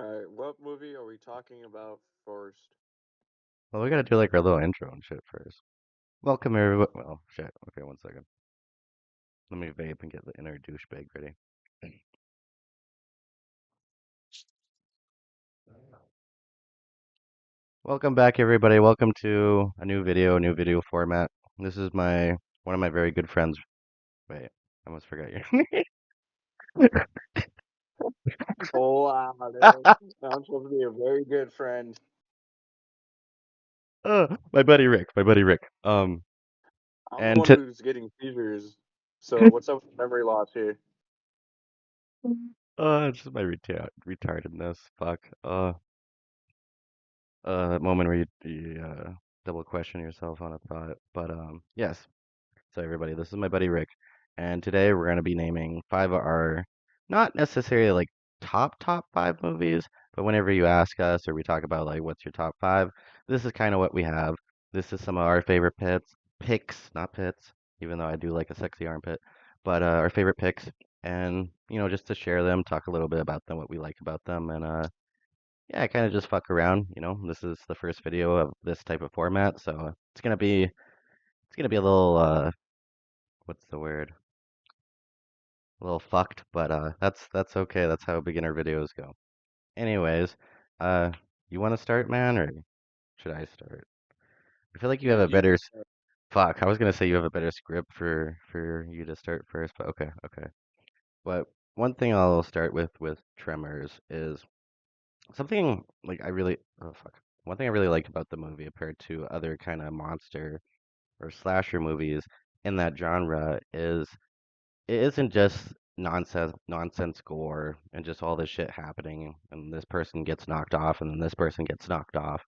Alright, what movie are we talking about first? Well, we gotta do like our little intro and shit first. Welcome everybody. Well, shit. Okay, one second. Let me vape and get the inner douchebag ready. Welcome back, everybody. Welcome to a new video format. This is one of my very good friends. Wait, I almost forgot your Oh wow, dude. I'm supposed to be a very good friend. my buddy Rick. My buddy Rick. I'm the And one who's getting seizures. So what's up with memory loss here? it's just my retardedness. Fuck. That moment where you double question yourself on a thought. But yes. So everybody, this is my buddy Rick, and today we're going to be naming five of our not necessarily like top five movies, but whenever you ask us or we talk about like what's your top five, this is kind of what we have. This is some of our favorite picks, not pits, even though I do like a sexy armpit, but our favorite picks, and just to share them, talk a little bit about them, what we like about them, and yeah, kind of just fuck around. This is the first video of this type of format, so it's gonna be a little what's the word? A little fucked, but that's okay. That's how beginner videos go. Anyways, uh, you want to start, man, or should I start? I feel like you have Dude, a you better can fuck. I was gonna say you have a better script for you to start first, but okay, okay. But one thing I'll start with Tremors is something like I really oh fuck. One thing I really liked about the movie compared to other kind of monster or slasher movies in that genre is it isn't just nonsense gore and just all this shit happening and this person gets knocked off and then this person gets knocked off.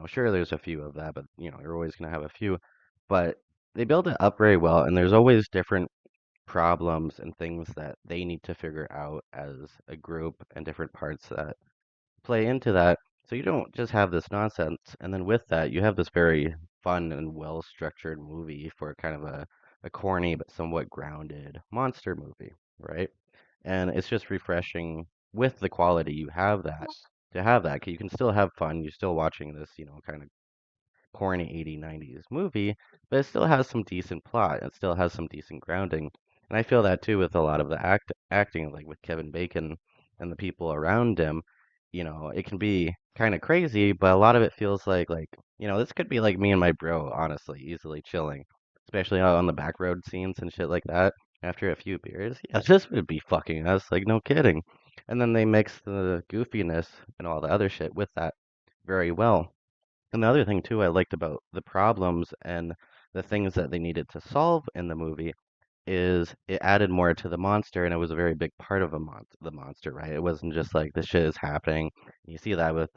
Sure there's a few of that, but you're always gonna have a few. But they build it up very well and there's always different problems and things that they need to figure out as a group and different parts that play into that. So you don't just have this nonsense, and then with that, you have this very fun and well structured movie for kind of a corny but somewhat grounded monster movie, right? And it's just refreshing with the quality you have that to have that. 'Cause you can still have fun. You're still watching this, kind of corny 80s, 90s movie, but it still has some decent plot. It still has some decent grounding. And I feel that too with a lot of the acting, like with Kevin Bacon and the people around him. It can be kind of crazy, but a lot of it feels like, this could be like me and my bro, honestly, easily chilling, especially out on the back road scenes and shit like that. After a few beers, yeah, this would be fucking us, like no kidding. And then they mix the goofiness and all the other shit with that very well. And the other thing too I liked about the problems and the things that they needed to solve in the movie is it added more to the monster and it was a very big part of the monster, right? It wasn't just like this shit is happening. You see that with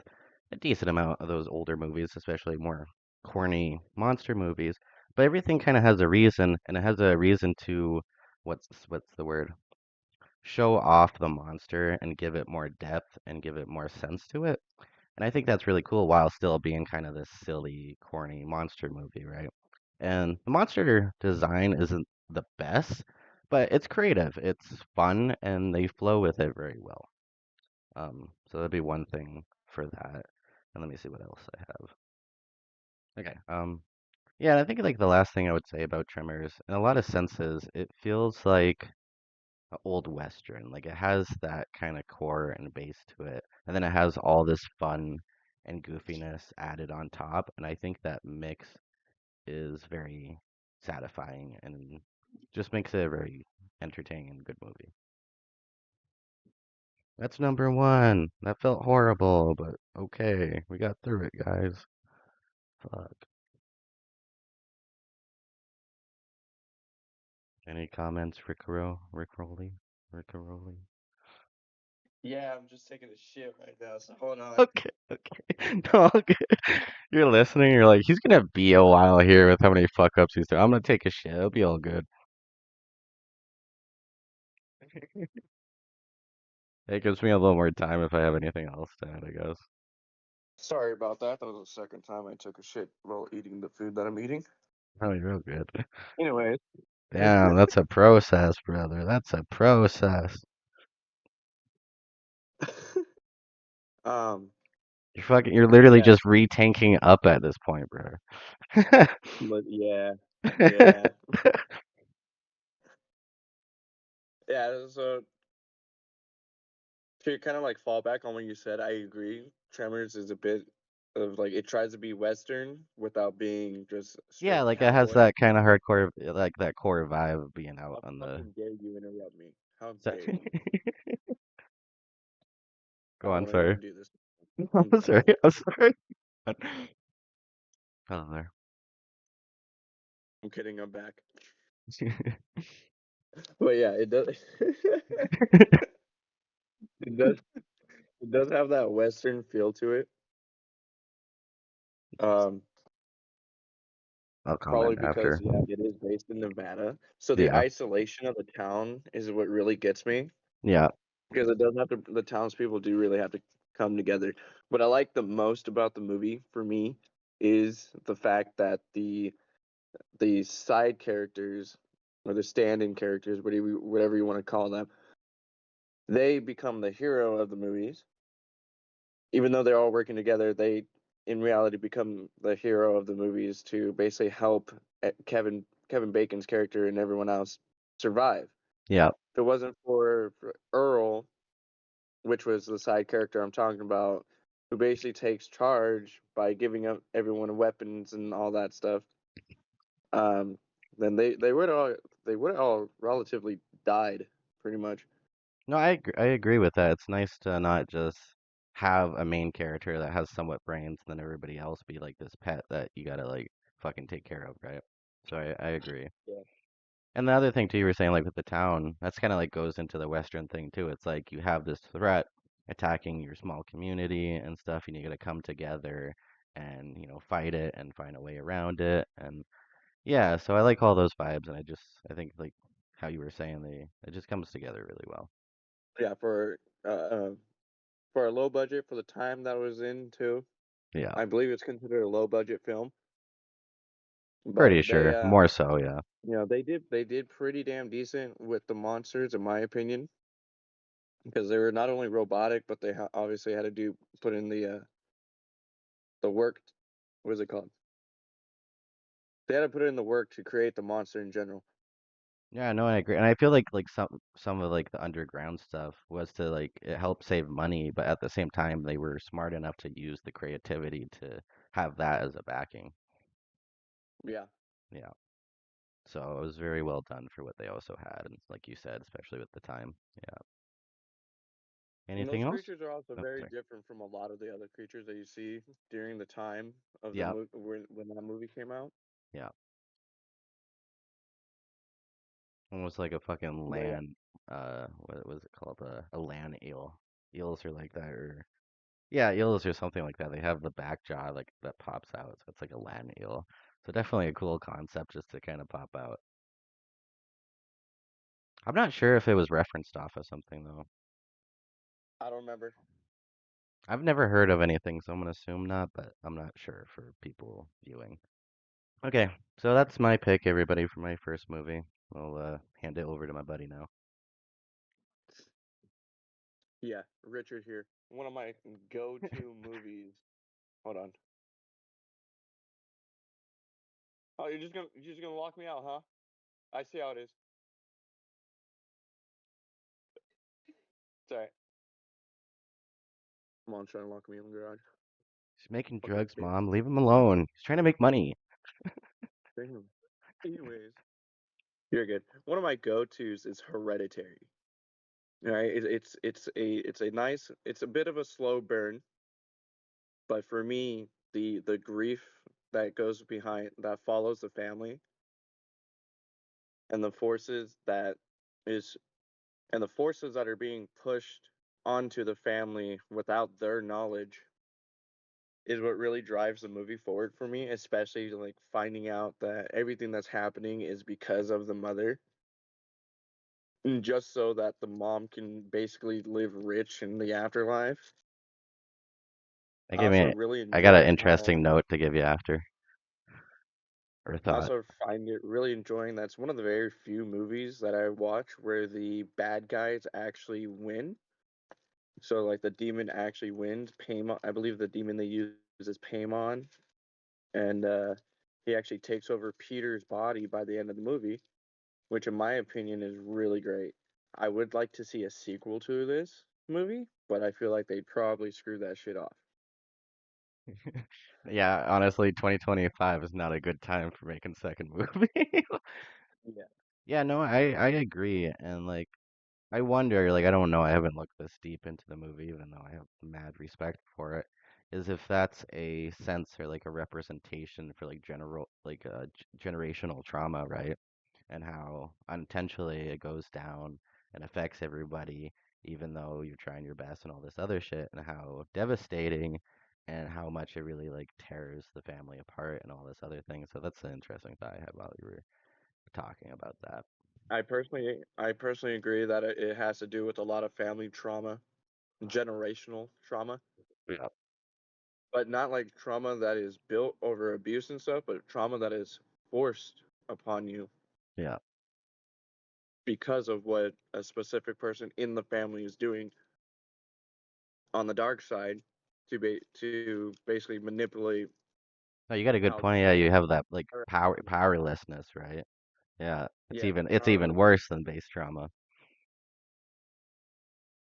a decent amount of those older movies, especially more corny monster movies. But everything kind of has a reason and it has a reason to what's the word? Show off the monster and give it more depth and give it more sense to it. And I think that's really cool while still being kind of this silly, corny monster movie, right? And the monster design isn't the best, but it's creative, it's fun, and they flow with it very well. So that'd be one thing for that. And let me see what else I have. Okay. Yeah, and I think like the last thing I would say about Tremors, in a lot of senses, it feels like a old Western. Like it has that kind of core and base to it. And then it has all this fun and goofiness added on top. And I think that mix is very satisfying and just makes it a very entertaining and good movie. That's number one. That felt horrible, but okay. We got through it, guys. Fuck. Any comments, Rick Rowley? Rick Rowley? Yeah, I'm just taking a shit right now, so hold on. Okay, okay. No, okay. You're listening, you're like, he's gonna be a while here with how many fuck ups he's doing. I'm gonna take a shit. It'll be all good. It gives me a little more time if I have anything else to add, I guess. Sorry about that. That was the second time I took a shit while eating the food that I'm eating. Oh, you're real good. Anyways, Damn, that's a process, brother. That's a process. Um, You're literally yeah, just retanking up at this point, bro. but yeah, yeah. So to kind of like fall back on what you said, I agree. Tremors is a bit of like it tries to be Western without being just Yeah, straight like it has cowboy. that kind of hardcore, like that core vibe of being out How on the. fucking dare you interrupt me? How So- dare you? I Go don't on, want to even sorry. do this. I'm I'm sorry. done. I'm sorry. Oh, there. I'm kidding. I'm back. But yeah, it does. it does. It does have that Western feel to it. Um, I'll Probably comment because after. yeah, it is based in Nevada. So the Yeah. isolation of the town is what really gets me Yeah. because it does have to. The townspeople do really have to come together. What I like the most about the movie for me is the fact that the side characters or the stand-in characters, whatever you want to call them, they become the hero of the movies. Even though they're all working together, they in reality become the hero of the movies to basically help Kevin Bacon's character and everyone else survive. Yeah. If it wasn't for Earl, which was the side character I'm talking about, who basically takes charge by giving up everyone weapons and all that stuff, um, then they would all relatively died pretty much. No, I agree with that. It's nice to not just have a main character that has somewhat brains, and then everybody else be like this pet that you gotta like fucking take care of, right? So I agree. Yeah. And the other thing too, you were saying like with the town, that's kind of like goes into the Western thing too. It's like you have this threat attacking your small community and stuff, and you gotta come together and fight it and find a way around it. And yeah, so I like all those vibes, and I think like how you were saying, it just comes together really well. Yeah, for a low budget for the time that it was in too. Yeah. I believe it's considered a low budget film, but Pretty sure. More so, yeah. they did pretty damn decent with the monsters, in my opinion, because they were not only robotic, but they obviously had to put in the work. What is it called? They had to put in the work to create the monster in general. Yeah, no, I agree. And I feel like some of like the underground stuff was to like it helped save money, but at the same time they were smart enough to use the creativity to have that as a backing. Yeah, Yeah. So it was very well done for what they also had, and like you said, especially with the time. Yeah. and Anything those else? creatures are also Oh, very sorry. different from a lot of the other creatures that you see during the time of the Yeah. movie when that movie came out. Yeah. Almost like a fucking But yeah, land what was it called? A land eel. Eels are like that or yeah, eels or something like that. They have the back jaw like that pops out, so it's like a land eel. So definitely a cool concept just to kind of pop out. I'm not sure if it was referenced off of something though. I don't remember. I've never heard of anything, so I'm gonna assume not, but I'm not sure for people viewing. Okay, so that's my pick, everybody, for my first movie. I'll hand it over to my buddy now. Yeah, Richard here. One of my go-to movies. Hold on. Oh, you're just gonna lock me out, huh? I see how it is. It's alright. Mom's trying to lock me in the garage. He's making Fucking drugs, bitch. Mom. Leave him alone. He's trying to make money. Damn. Anyways, you're good. One of my go-tos is Hereditary. Right? It's a bit of a slow burn, but for me, the grief that goes behind that follows the family and the forces that is and the forces that are being pushed onto the family without their knowledge is what really drives the movie forward for me, especially like finding out that everything that's happening is because of the mother, and just so that the mom can basically live rich in the afterlife. I I give also me. really I got an enjoy how interesting note to give you after, or I thought. also find it really enjoying that's one of the very few movies that I watch where the bad guys actually win. So like the demon actually wins. Paimon, I believe the demon they use is Paimon, and he actually takes over Peter's body by the end of the movie, which in my opinion is really great. I would like to see a sequel to this movie, but I feel like they probably screwed that shit off. Yeah, honestly, 2025 is not a good time for making second movie. Yeah. Yeah, no, I agree, and like I wonder, like I don't know, I haven't looked this deep into the movie, even though I have mad respect for it, is if that's a sense or like a representation for like generational trauma, right? And how unintentionally it goes down and affects everybody, even though you're trying your best and all this other shit, and how devastating and how much it really like tears the family apart and all this other thing. So that's an interesting thought I had while you were talking about that. I personally agree that it has to do with a lot of family trauma, generational trauma, Yeah. but not like trauma that is built over abuse and stuff, but trauma that is forced upon you Yeah. because of what a specific person in the family is doing on the dark side to basically manipulate No, you got a good how the point. Yeah, family you have that like are acting. powerlessness, right? Yeah. It's Yeah, even powerless. worse than base trauma.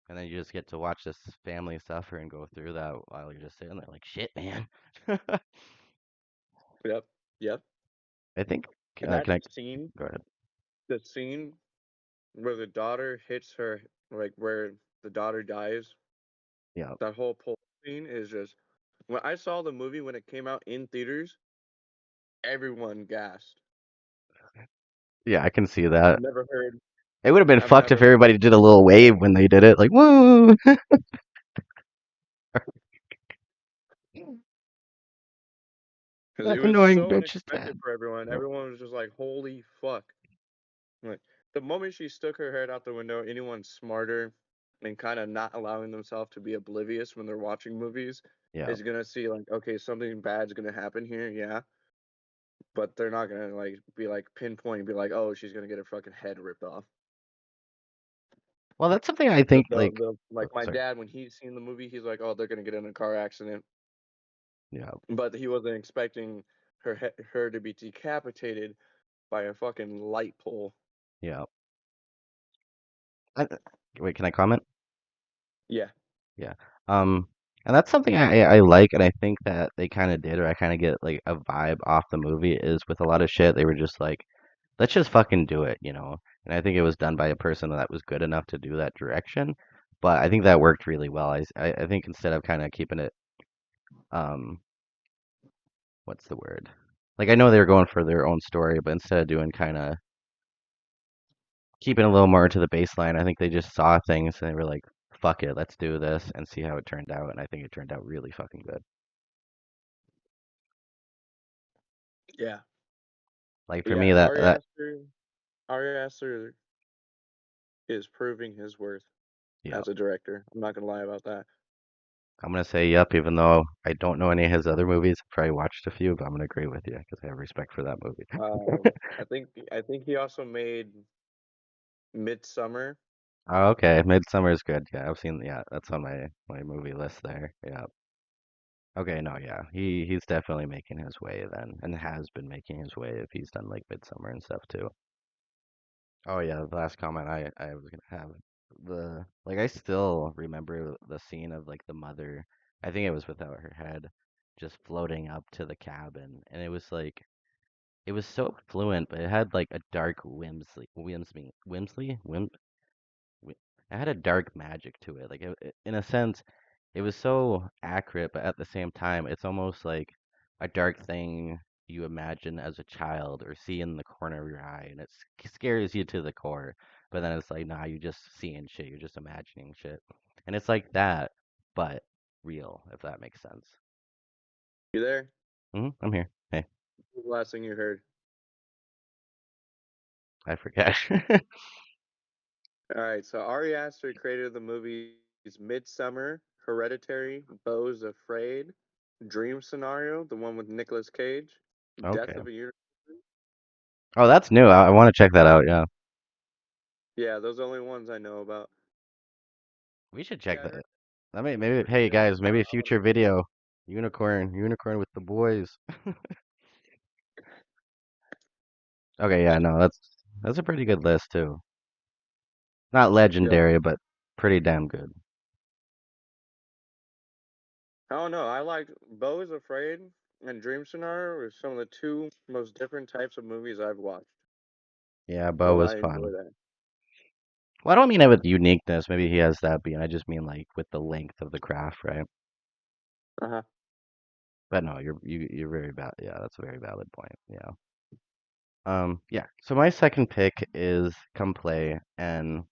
And then you just get to watch this family suffer and go through that while you're just sitting there like, shit, man. Yep, yep. I think, And that can I scene, go ahead? the scene where the daughter hits her, like where the daughter dies, Yeah. that whole pole scene is just. When I saw the movie when it came out in theaters, everyone gasped. Yeah, I can see I've that. never heard. It would have been I've fucked if never heard everybody did a little wave when they did it, like, woo! because it That was annoying so bitch is unexpected dead. for everyone. Yep. Everyone was just like, "Holy fuck!" Like the moment she stuck her head out the window, anyone smarter and kind of not allowing themselves to be oblivious when they're watching movies Yeah. is gonna see like, okay, something bad's gonna happen here, yeah, but they're not gonna like be like pinpoint and be like, oh, she's gonna get her fucking head ripped off. Well, that's something I The, think, the, like, the, like oh, my sorry. dad, when he's seen the movie, he's like, oh, they're gonna get in a car accident, Yeah. but he wasn't expecting her to be decapitated by a fucking light pole. Yeah. I, wait, can I comment? Yeah, Yeah. Um, and that's something I like, and I think that they kind of did, or I kind of get like a vibe off the movie is with a lot of shit, they were just like, let's just fucking do it, you know? And I think it was done by a person that was good enough to do that direction. But I think that worked really well. I think instead of kind of keeping it, um, what's the word? Like I know they were going for their own story, but instead of doing kind of keeping a little more to the baseline, I think they just saw things and they were like, fuck it, let's do this and see how it turned out. And I think it turned out really fucking good. yeah, Like for yeah. me, Ari Aster is proving his worth yeah, as a director. I'm not gonna lie about that. I'm gonna say yep, even though I don't know any of his other movies. I've probably watched a few, but I'm gonna agree with you because I have respect for that movie. I think he also made Midsummer. Oh, okay, Midsummer is good. Yeah, I've seen. Yeah, that's on my movie list there. Yeah. Okay, no, yeah, he's definitely making his way then, and has been making his way if he's done like Midsummer and stuff too. Oh yeah, the last comment I was gonna have the like I still remember the scene of like the mother. I think it was without her head, just floating up to the cabin, and it was like it was so fluent, but it had like a dark Wim- it had a dark magic to it. Like in a sense, it was so accurate, but at the same time, it's almost like a dark thing you imagine as a child or see in the corner of your eye, and scares you to the core. But then it's like, nah, you're just seeing shit. You're just imagining shit, and it's like that, but real, if that makes sense. You there? I'm here. Hey, What was the last thing you heard? I forget. All right, so Ari Aster created the movies Midsummer, Hereditary, Beau's Afraid, Dream Scenario, the one with Nicolas Cage, Death Okay. of a Unicorn. Oh, that's new. I want to check that out. Yeah, Yeah, those are the only ones I know about. we should check Yeah, that. I mean, maybe, hey guys, maybe a future video, unicorn with the boys. Okay, yeah, no, that's a pretty good list too. Not Yeah. legendary, but pretty damn good. I don't know. I like Beau is Afraid and Dream Scenario are some of the two most different types of movies I've watched. Yeah, Bo So was I enjoy fun. that. Well, I don't mean it with uniqueness. Maybe he has that being. I just mean like with the length of the craft, right? Uh-huh. But no, you're very valid. Yeah, that's a very valid point. Yeah. Yeah. So my second pick is Come Play, and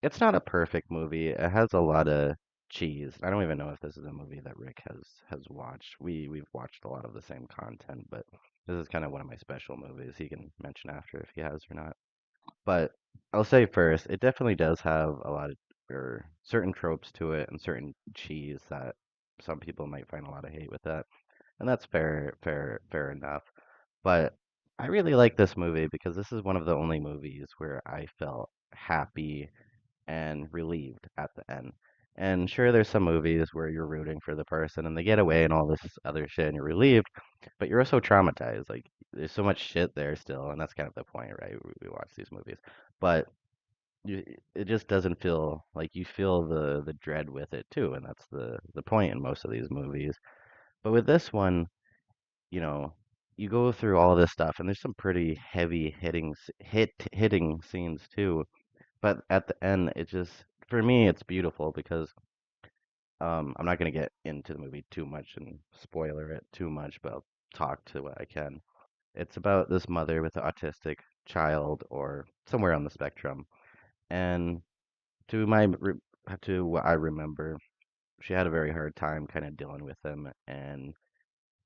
it's not a perfect movie. It has a lot of cheese. I don't even know if this is a movie that Rick has watched. We've watched a lot of the same content, but this is kind of one of my special movies. He can mention after if he has or not. But I'll say first, it definitely does have a lot of or certain tropes to it and certain cheese that some people might find a lot of hate with that. And that's fair enough. But I really like this movie because this is one of the only movies where I felt happy and relieved at the end. And sure, there's some movies where you're rooting for the person and they get away and all this other shit and you're relieved, but you're also traumatized. Like, there's so much shit there still, and that's kind of the point, right? We watch these movies. But you, it just doesn't feel like you feel the dread with it too, and that's the point in most of these movies. But with this one, you know, you go through all this stuff, and there's some pretty heavy hitting scenes too. But at the end, it just for me, it's beautiful because I'm not gonna get into the movie too much and spoiler it too much, but I'll talk to what I can. It's about this mother with an autistic child or somewhere on the spectrum, and to my re- to what I remember, she had a very hard time kind of dealing with him and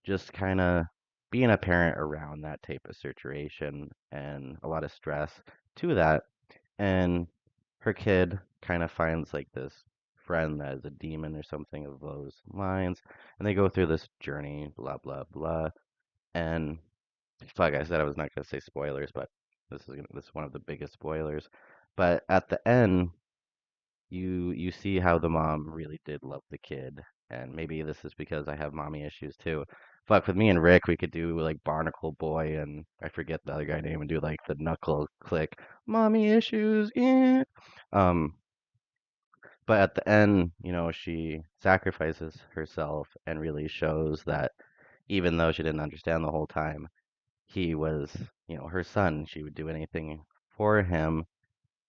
just kind of being a parent around that type of situation and a lot of stress to that. And her kid kind of finds like this friend that is a demon or something of those lines, and they go through this journey, blah blah blah. And like I said, I was not gonna say spoilers, but this is one of the biggest spoilers. But at the end, you see how the mom really did love the kid, and maybe this is because I have mommy issues too. Fuck, with me and Rick, we could do like Barnacle Boy and I forget the other guy name and do like the knuckle click, mommy issues, yeah. Um, but at the end, she sacrifices herself and really shows that even though she didn't understand the whole time, he was, her son. She would do anything for him,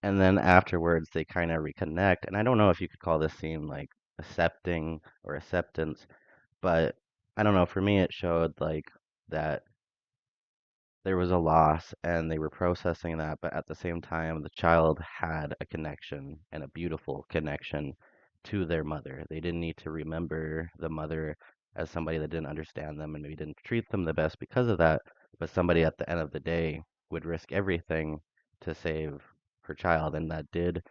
and then afterwards they kind of reconnect. And I don't know if you could call this scene like accepting or acceptance, but I don't know. For me, it showed like that there was a loss and they were processing that, but at the same time, the child had a connection and a beautiful connection to their mother. They didn't need to remember the mother as somebody that didn't understand them and maybe didn't treat them the best because of that, but somebody at the end of the day would risk everything to save her child, and that did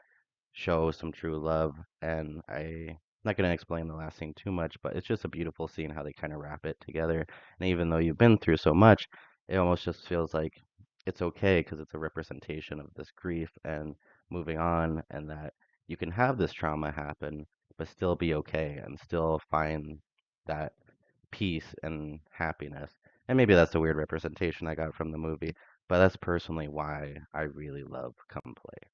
show some true love. And I'm not going to explain the last scene too much, but it's just a beautiful scene how they kind of wrap it together. And even though you've been through so much, it almost just feels like it's okay because it's a representation of this grief and moving on, and that you can have this trauma happen, but still be okay and still find that peace and happiness. And maybe that's a weird representation I got from the movie, but that's personally why I really love Come Play.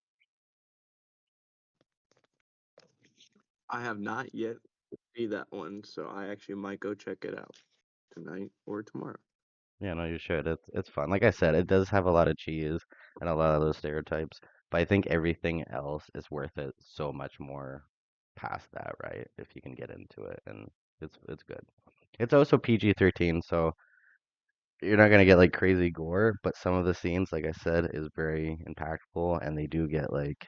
I have not yet see that one, so I actually might go check it out tonight or tomorrow. Yeah, no, you should. It's fun. Like I said, it does have a lot of cheese and a lot of those stereotypes, but I think everything else is worth it so much more past that, right? If you can get into it, and it's good. It's also PG-13, so you're not gonna get like crazy gore, but some of the scenes, like I said, is very impactful, and they do get like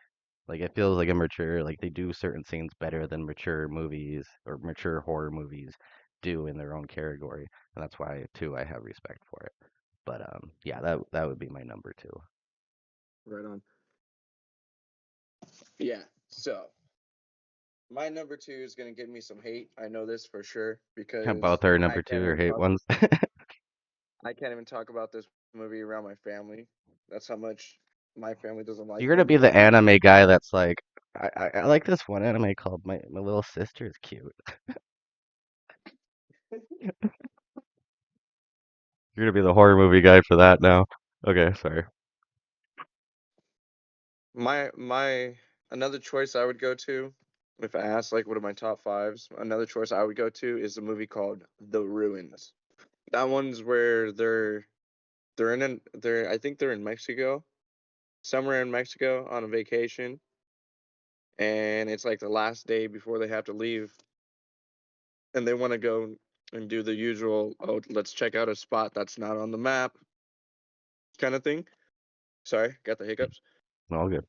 it feels like a mature, like they do certain scenes better than mature movies or mature horror movies do in their own category, and that's why too I have respect for it. But yeah, that would be my number two. Right on. Yeah. So my number two is gonna get me some hate. I know this for sure because Both are I number can't two or even hate talk. ones. I can't even talk about this movie around my family. That's how much my family doesn't like You're gonna them be the movies. anime guy that's like, I like this one anime called My Little Sister is Cute. You're gonna be the horror movie guy for that now. Okay, sorry. My another choice I would go to, if I asked like what are my top fives, another choice I would go to is a movie called The Ruins. That one's where they're in an, they're I think they're in Mexico, somewhere in Mexico on a vacation, and it's like the last day before they have to leave, and they want to go and do the usual, oh, let's check out a spot that's not on the map kind of thing. Sorry, got the hiccups. All good.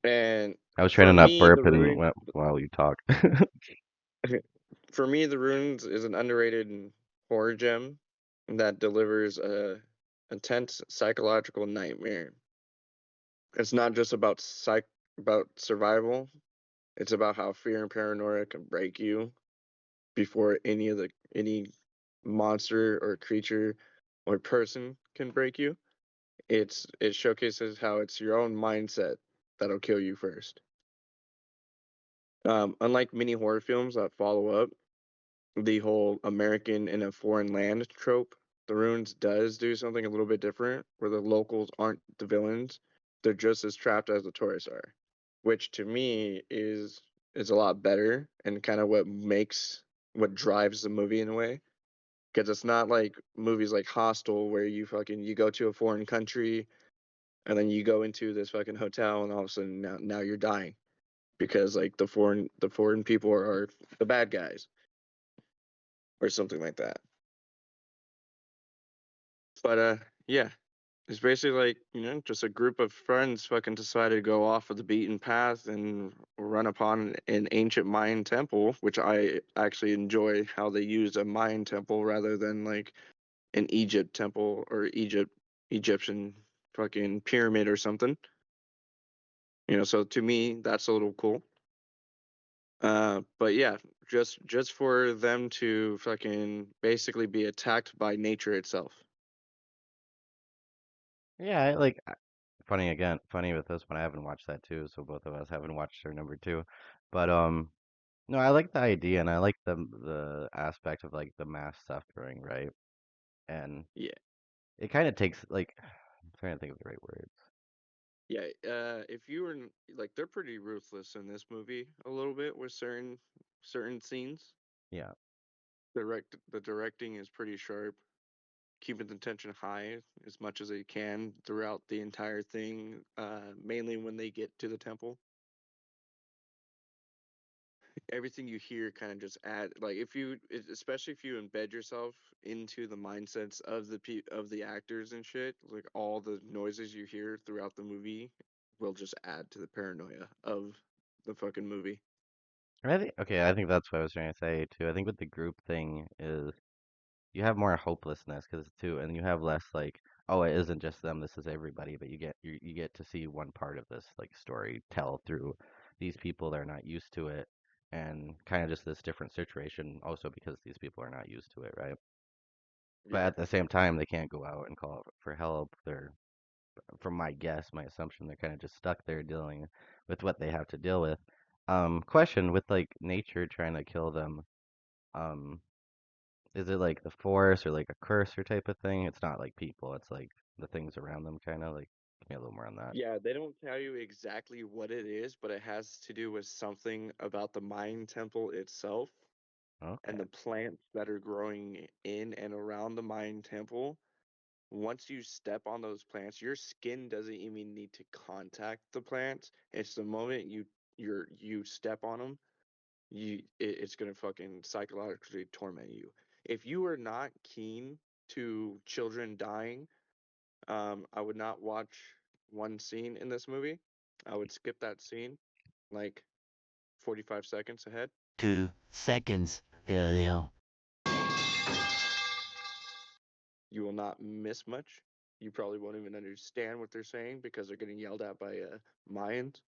And I was trying for to not me, burp The and Ruin, while you talk. for me, The Ruins is an underrated horror gem that delivers a intense psychological nightmare. It's not just about survival. It's about how fear and paranoia can break you before any monster or creature or person can break you. It showcases how it's your own mindset that'll kill you first. Unlike many horror films that follow up, the whole American in a foreign land trope, The Ruins does do something a little bit different, where the locals aren't the villains; they're just as trapped as the tourists are, which to me is a lot better and kind of what drives the movie in a way. Because it's not like movies like Hostel where you go to a foreign country and then you go into this fucking hotel and all of a sudden now you're dying because like the foreign people are the bad guys or something like that. But yeah, it's basically like, just a group of friends fucking decided to go off of the beaten path and run upon an ancient Mayan temple, which I actually enjoy how they use a Mayan temple rather than like an Egypt temple or Egyptian fucking pyramid or something. So to me, that's a little cool. But yeah, just for them to fucking basically be attacked by nature itself. Yeah, funny with this one. I haven't watched that too, so both of us haven't watched our number two. But no, I like the idea and I like the aspect of like the mass suffering, right? And Yeah. it kind of takes like I'm trying to think of the right words. Yeah, if you were like, they're pretty ruthless in this movie a little bit with certain scenes. Yeah. The directing is pretty sharp, keeping the tension high as much as they can throughout the entire thing. Mainly when they get to the temple, everything you hear kind of just add like especially if you embed yourself into the mindsets of of the actors and shit, like all the noises you hear throughout the movie will just add to the paranoia of the fucking movie. I think that's what I was trying to say too. I think with the group thing is you have more hopelessness because too, and you have less like, oh, it isn't just them, this is everybody, but you get to see one part of this like story tell through these people that are not used to it, and kind of just this different situation also because these people are not used to it, right? But Yeah. at the same time, they can't go out and call for help. They're, from my guess, my assumption, they're kind of just stuck there dealing with what they have to deal with. Question with like nature trying to kill them. Um, is it like the force or like a cursor type of thing? It's not like people, it's like the things around them kind of like give me a little more on that. Yeah, they don't tell you exactly what it is, but it has to do with something about the Mayan temple itself and Okay. the plants that are growing in and around the Mayan temple. Once you step on those plants, your skin doesn't even need to contact the plants. It's the moment you step on them, it's gonna fucking psychologically torment you. If you are not keen to children dying, I would not watch one scene in this movie. I would skip that scene like 45 seconds ahead. 2 seconds earlier. You will not miss much. You probably won't even understand what they're saying because they're getting yelled at by Mayans,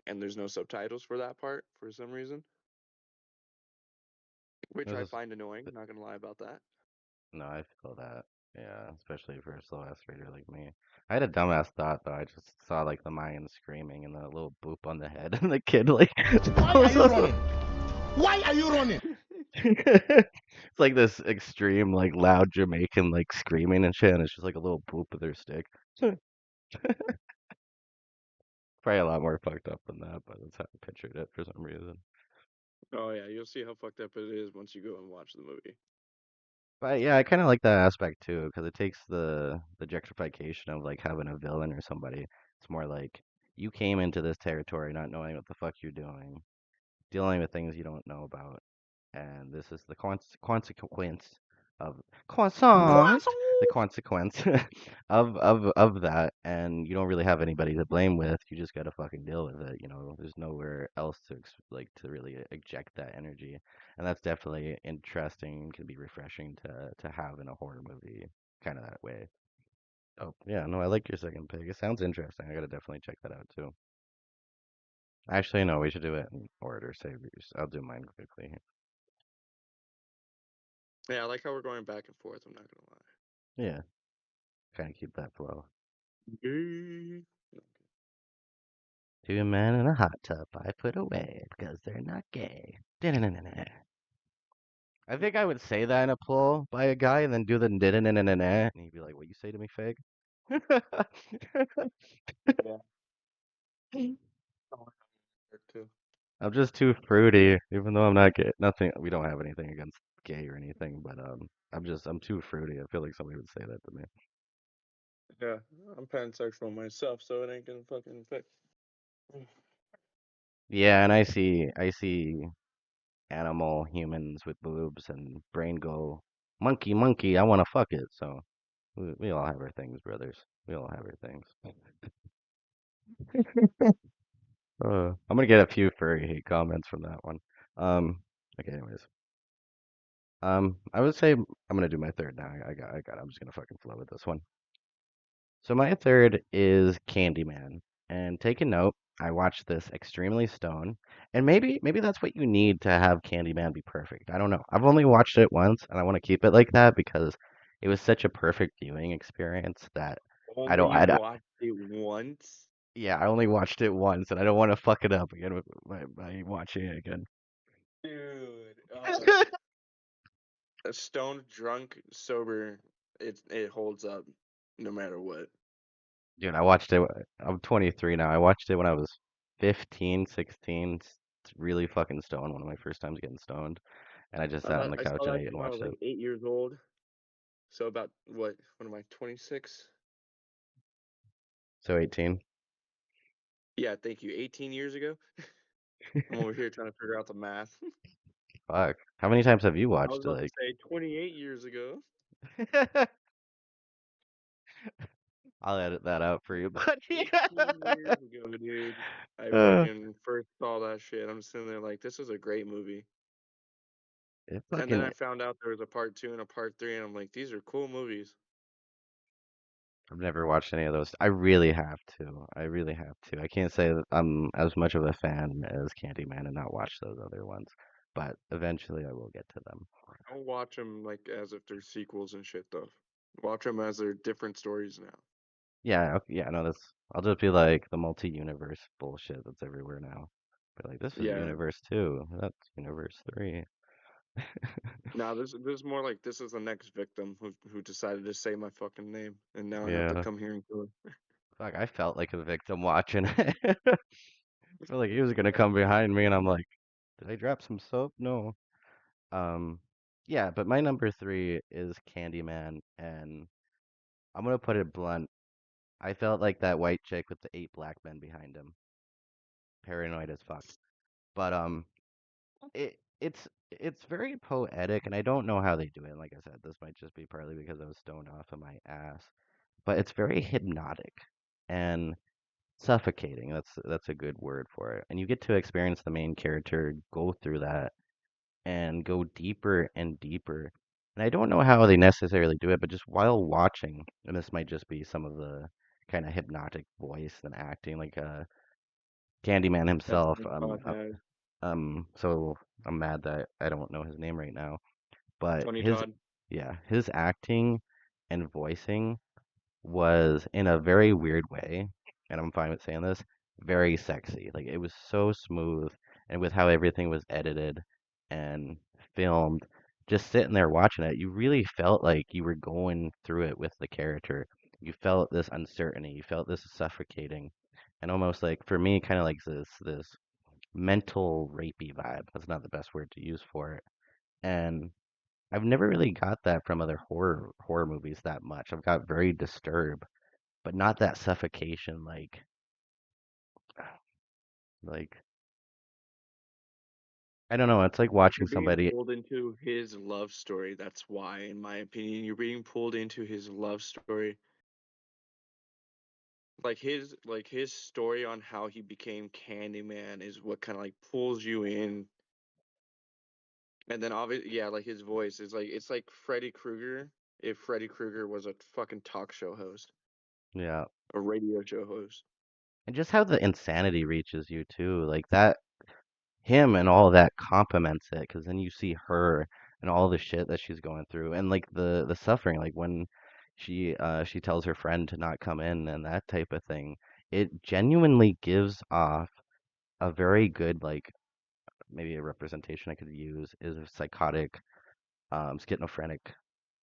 and there's no subtitles for that part for some reason, which This I is find annoying. Not gonna lie about that. no, I feel that. Yeah, especially for a slow ass reader like me. I had a dumbass thought though. I just saw like the Mayan screaming and the little boop on the head and the kid like Why are you running? Why are you running? it's like this extreme like loud Jamaican like screaming and shit and it's just like a little boop with their stick. Probably a lot more fucked up than that, but that's how I pictured it for some reason. Oh yeah, you'll see how fucked up it is once you go and watch the movie. But yeah, I kind of like that aspect too, because it takes the gentrification of like having a villain or somebody. It's more like you came into this territory not knowing what the fuck you're doing, dealing with things you don't know about, and this is the consequence of croissant, the consequence of that, and you don't really have anybody to blame with. You just gotta fucking deal with it. You know, there's nowhere else to like to really eject that energy, and that's definitely interesting and can be refreshing to have in a horror movie, kind of that way. Oh yeah, no, I like your second pick. It sounds interesting. I gotta definitely check that out too. Actually, no, we should do it in order. Save yours. I'll do mine quickly. Yeah, I like how we're going back and forth. I'm not gonna Yeah, kind of keep that flow. lie. Two men in a hot tub, 5 foot away, because they're not gay. Da-na-na-na-na. I think I would say that in a poll by a guy and then do the da-na-na-na-na, and he'd be like, "What you say to me, fag?" Yeah. Too. I'm just too fruity, even though I'm not gay. Nothing. We don't have anything against gay or anything, but I'm too fruity. I feel like somebody would say that to me. Yeah, I'm pansexual myself, so it ain't gonna fucking fit. Yeah, and I see animal humans with boobs and brain go, monkey, monkey, I want to fuck it. So we all have our things, brothers. We all have our things. I'm gonna get a few furry hate comments from that one. Okay, anyways. I would say I'm gonna do my third now. I got. I'm just gonna fucking flow with this one. So my third is Candyman. And take a note, I watched this extremely stoned, and maybe that's what you need to have Candyman be perfect. I don't know. I've only watched it once, and I want to keep it like that because it was such a perfect viewing experience that I Only don't. you watched it once? Yeah, I only watched it once, and I don't want to fuck it up again by watching it again. Dude, stoned, drunk, sober, it holds up no matter what. Dude, I watched it. I'm 23 now. I watched it when I was 15, 16. It's really fucking stoned. One of my first times getting stoned. And I just sat on the I couch saw and that ate and shit when I was watched it. like 8 years old. So about what am I, 26? So 18. Yeah, thank you. 18 years ago. I'm over here trying to figure out the math. Fuck. How many times have you I was watched it? about to Like, say 28 years ago. I'll edit that out for you, buddy. 18 years ago, dude. I Uh, fucking first saw that shit. I'm sitting there like, this is a great movie. it And then fucking. I found out there was a part 2 and a part 3, and I'm like, these are cool movies. I've never watched any of those. I really have to. I really have to. I can't say that I'm as much of a fan as Candyman and not watch those other ones, but eventually I will get to them. Don't watch them like as if they're sequels and shit, though. Watch them as they're different stories now. Yeah, okay, yeah, no, that's. I'll just be like the multi-universe bullshit that's everywhere now. But like, this is Yeah. universe 2. That's universe 3. Now this is more like this is the next victim who decided to say my fucking name, and now I have to Yeah. come here and kill her. Fuck, I felt like a victim watching it. I felt like he was gonna come behind me, and I'm like, did I drop some soap? No. Um, yeah, but my number three is Candyman, and I'm gonna put it blunt. I felt like that white chick with the 8 black men behind him, paranoid as fuck. But it's very poetic, and I don't know how they do it. Like I said, this might just be partly because I was stoned off of my ass, but it's very hypnotic and suffocating. That's a good word for it. And you get to experience the main character go through that and go deeper and deeper. And I don't know how they necessarily do it, but just while watching, and this might just be some of the kind of hypnotic voice and acting, like Candyman That's himself. Tony Todd has. So I'm mad that I don't know his name right now, but Tony his Todd. yeah, his acting and voicing was in a very weird way, and I'm fine with saying this, very sexy. Like it was so smooth, and with how everything was edited and filmed, just sitting there watching it, you really felt like you were going through it with the character. You felt this uncertainty, you felt this suffocating, and almost like for me, kind of like this mental rapey vibe. That's not the best word to use for it. And I've never really got that from other horror movies that much. I've got very Disturbed, but not that suffocation like I don't know, it's like watching You're being somebody. pulled into his love story. That's why, in my opinion, you're being pulled into his love story. Like his story on how he became Candyman is what kind of like pulls you in. And then obviously, yeah, like his voice is like it's like Freddy Krueger if Freddy Krueger was a fucking talk show host, Yeah. a radio show host. And just how the insanity reaches you too, like that him and all that complements it because then you see her and all the shit that she's going through and like the suffering like when she tells her friend to not come in and that type of thing. It genuinely gives off a very good like maybe a representation I could use is a psychotic schizophrenic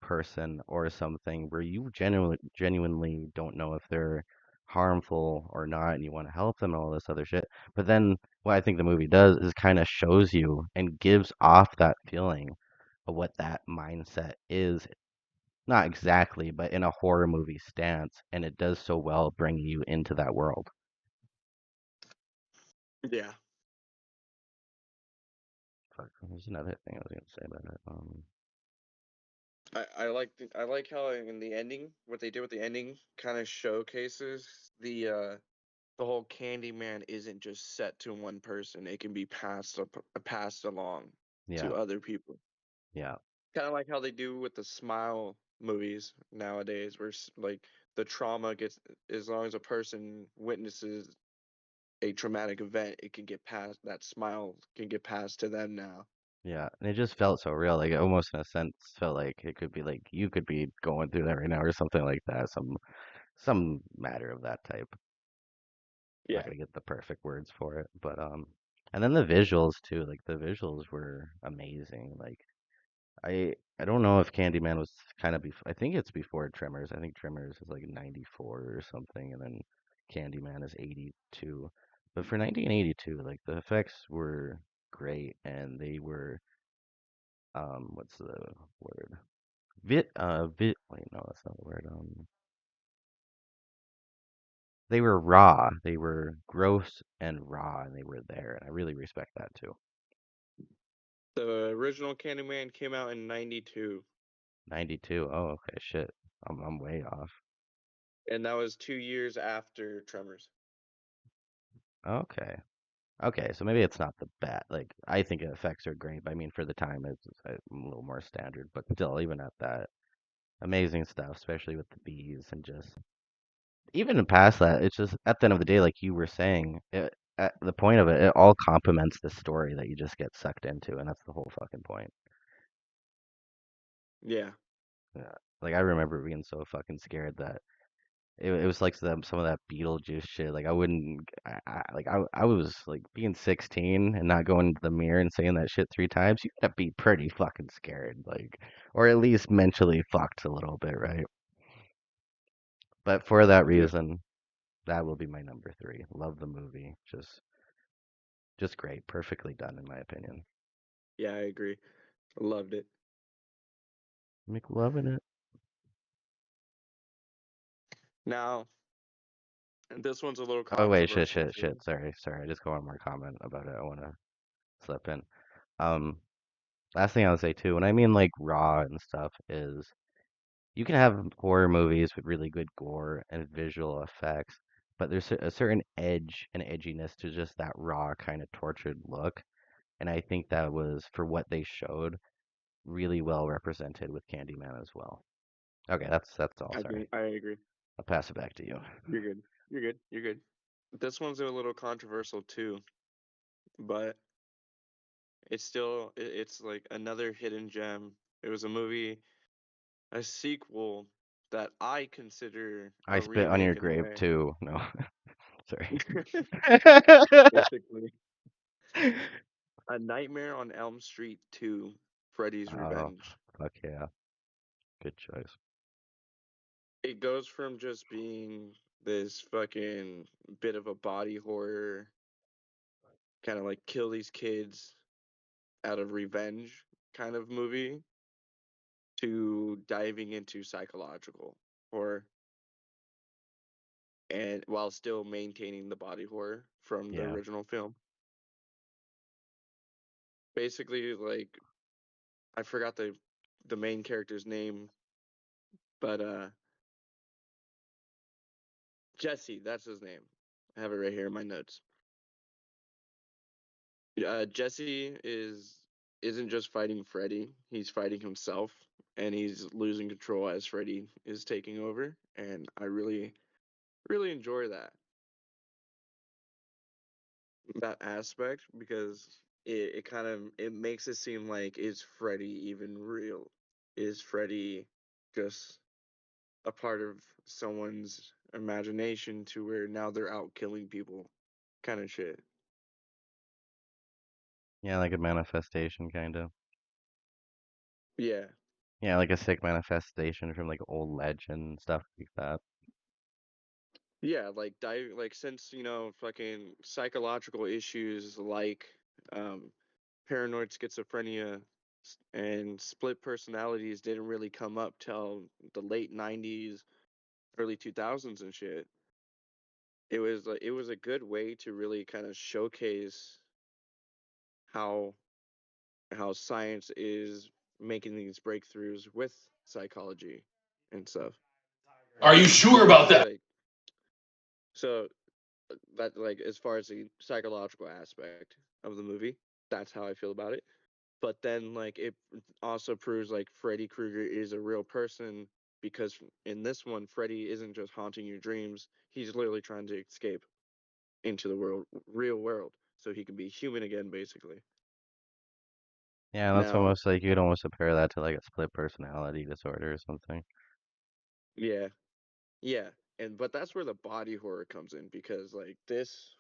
person or something where you genuinely don't know if they're harmful or not and you want to help them and all this other shit. But then what I think the movie does is kind of shows you and gives off that feeling of what that mindset is. Not exactly, but in a horror movie stance, and it does so well bringing you into that world. Yeah. Fuck, there's another thing I was gonna say about it. I like how in the ending, what they did with the ending kind of showcases the whole Candyman isn't just set to one person. It can be passed along Yeah, to other people. yeah, Kind of like how they do with the Smile movies nowadays, where like the trauma gets, as long as a person witnesses a traumatic event, it can get passed. That smile can get passed to them now. yeah. And it just felt so real. Like it almost in a sense felt like it could be like you could be going through that right now or something like that. Some matter of that type. Not Yeah, gonna get the perfect words for it, but and then the visuals too. Like the visuals were amazing. Like I don't know if Candyman was kind of I think it's before Tremors. I think Tremors is like 94 or something, and then Candyman is 82. But for 1982, like the effects were great, and they were what's the word? Wait, no, that's not the word. They were raw. They were gross and raw, and they were there, and I really respect that too. the original Candyman came out in '92, 92. Oh, okay, shit. I'm way off. and that was 2 years after Tremors. Okay. Okay, so maybe it's not the best. Like, I think the effects are great, but I mean, for the time, it's a little more standard. But still, even at that, amazing stuff, especially with the bees and just even past that. It's just at the end of the day, like you were saying, at the point of it, it all complements the story that you just get sucked into, and that's the whole fucking point. Yeah, Yeah. Like I remember being so fucking scared that it was like some of that Beetlejuice shit. Like I wouldn't, I was like being 16 and not going to the mirror and saying that shit 3 times. You gotta be pretty fucking scared, like, or at least mentally fucked a little bit, right? But for that yeah, reason, that will be my number three. Love the movie, just great, perfectly done in my opinion. yeah. I agree. Loved it. McLovin' it. Now, this one's a little Oh wait, controversial too. shit. Sorry. I just got one more comment about it. I want to slip in. Um, Last thing I'll say too, when I mean like raw and stuff, is you can have horror movies with really good gore and visual effects, but there's a certain edge and edginess to just that raw kind of tortured look. And I think that was for what they showed really well represented with Candyman as well. Okay, that's all. Sorry. I agree. I'll pass it back to you. You're good. You're good. You're good. This one's a little controversial too, but it's like another hidden gem. It was a movie, a sequel that I consider I a spit on your remake in a grave way. too. No, sorry. Basically, A Nightmare on Elm Street 2, Freddy's Oh, Revenge. fuck yeah. Good choice. It goes from just being this fucking bit of a body horror, kind of like kill these kids out of revenge kind of movie, to diving into psychological horror, and while still maintaining the body horror from the Yeah. original film. Basically, like, I forgot the main character's name, but Jesse, that's his name. I have it right here in my notes. Jesse isn't just fighting Freddy; he's fighting himself, and he's losing control as Freddy is taking over. And I really enjoy that aspect, because it kind of it makes it seem like, is Freddy even real? Is Freddy just a part of someone's imagination to where now they're out killing people, kind of shit? Yeah, like a manifestation kind of. Yeah. Yeah, like a sick manifestation from like old legend and stuff like that. Yeah, like since fucking psychological issues like um paranoid schizophrenia and split personalities didn't really come up till the late 90s, early 2000s and shit. It was a good way to really kind of showcase how science is making these breakthroughs with psychology and stuff. Are you sure about that? Like, so that, like, as far as the psychological aspect of the movie, that's how I feel about it. But then, like, it also proves like Freddy Krueger is a real person, because in this one, Freddy isn't just haunting your dreams; he's literally trying to escape into the real world, so he can be human again, basically. Yeah, that's Now, almost like you could almost compare that to like a split personality disorder or something. yeah, yeah, but that's where the body horror comes in, because like this,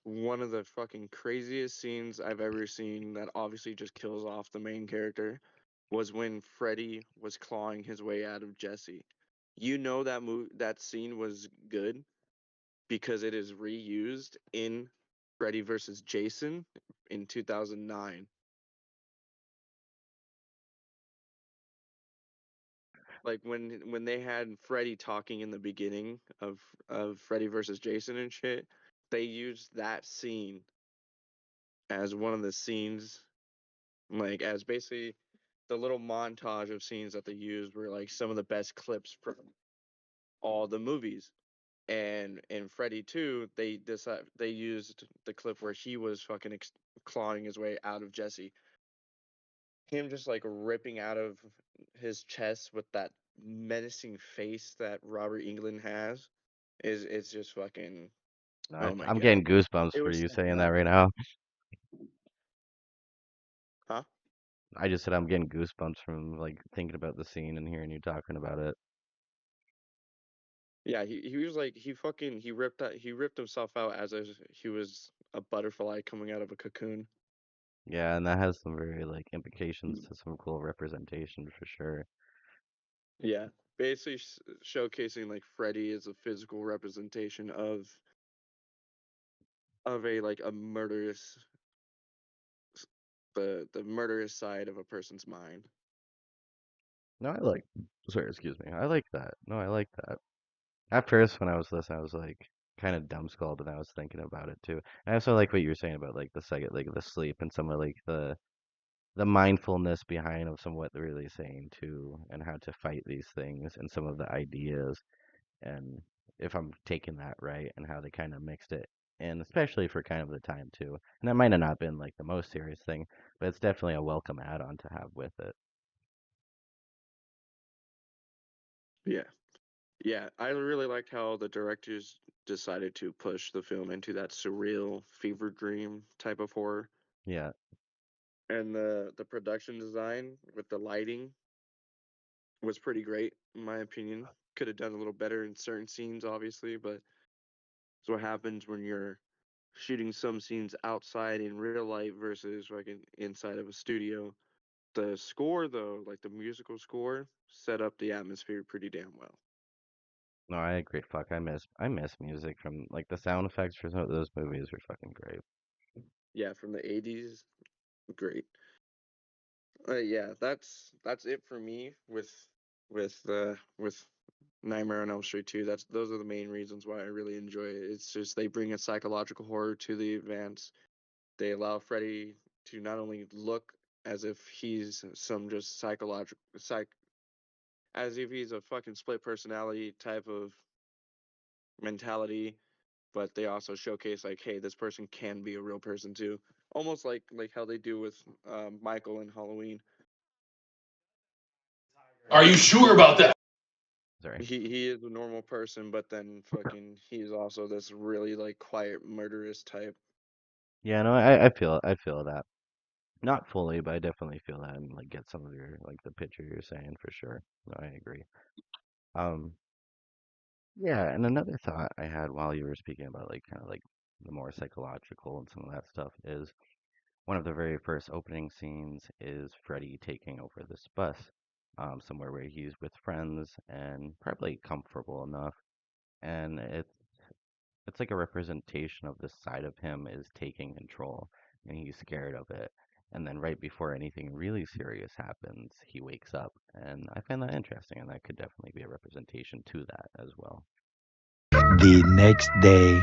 one of the fucking craziest scenes I've ever seen that obviously just kills off the main character was when Freddy was clawing his way out of Jesse. That scene was good because it is reused in Freddy versus Jason in 2009. Like when they had Freddy talking in the beginning of Freddy versus Jason and shit, they used that scene as one of the scenes, like, as basically the little montage of scenes that they used were like some of the best clips from all the movies. And in Freddy 2, they used the clip where he was fucking clawing his way out of Jesse. Him just like ripping out of his chest with that menacing face that Robert Englund has is it's just fucking, No, oh my I'm god. getting goosebumps It for was you second saying that level. right now. Huh? I just said I'm getting goosebumps from like thinking about the scene and hearing you talking about it. Yeah, he was like, he ripped himself out as if he was a butterfly coming out of a cocoon. Yeah, and that has some very like implications to some cool representation for sure. Yeah, basically showcasing like Freddy as a physical representation of a like a murderous the murderous side of a person's mind. No, I like. Sorry, excuse me. I like that. No, I like that. At first, when I was listening, I was like kind of dumb skulled, and I was thinking about it too. I also like what you were saying about like the second, like the sleep and some of like the mindfulness behind of some what they're really saying too, and how to fight these things and some of the ideas, and if I'm taking that right, and how they kind of mixed it, and especially for kind of the time too. And that might have not been like the most serious thing, but it's definitely a welcome add-on to have with it. Yeah. Yeah, I really liked how the directors decided to push the film into that surreal fever dream type of horror, Yeah, and the production design with the lighting was pretty great in my opinion. Could have done a little better in certain scenes, obviously, but it's what happens when you're shooting some scenes outside in real life versus like inside of a studio. The score, though, like the musical score, set up the atmosphere pretty damn well. No, I agree. Fuck, I miss music from like the sound effects for some of those movies were fucking great. Yeah, from the '80s, great. Yeah, that's it for me with Nightmare on Elm Street 2. Those are the main reasons why I really enjoy it. It's just they bring a psychological horror to the events. They allow Freddy to not only look as if he's some just as if he's a fucking split personality type of mentality, but they also showcase like, hey, this person can be a real person too. Almost like how they do with Michael in Halloween. Are you sure about that? Sorry. He is a normal person, but then fucking he's also this really like quiet murderous type. Yeah, no, I feel that. Not fully, but I definitely feel that and like get some of your like the picture you're saying for sure. No, I agree. Um, yeah, and another thought I had while you were speaking about like kind of like the more psychological and some of that stuff is one of the very first opening scenes is Freddy taking over this bus, somewhere where he's with friends and probably comfortable enough, and it's like a representation of this side of him is taking control and he's scared of it. And then right before anything really serious happens, he wakes up. And I find that interesting, and that could definitely be a representation to that as well. The next day.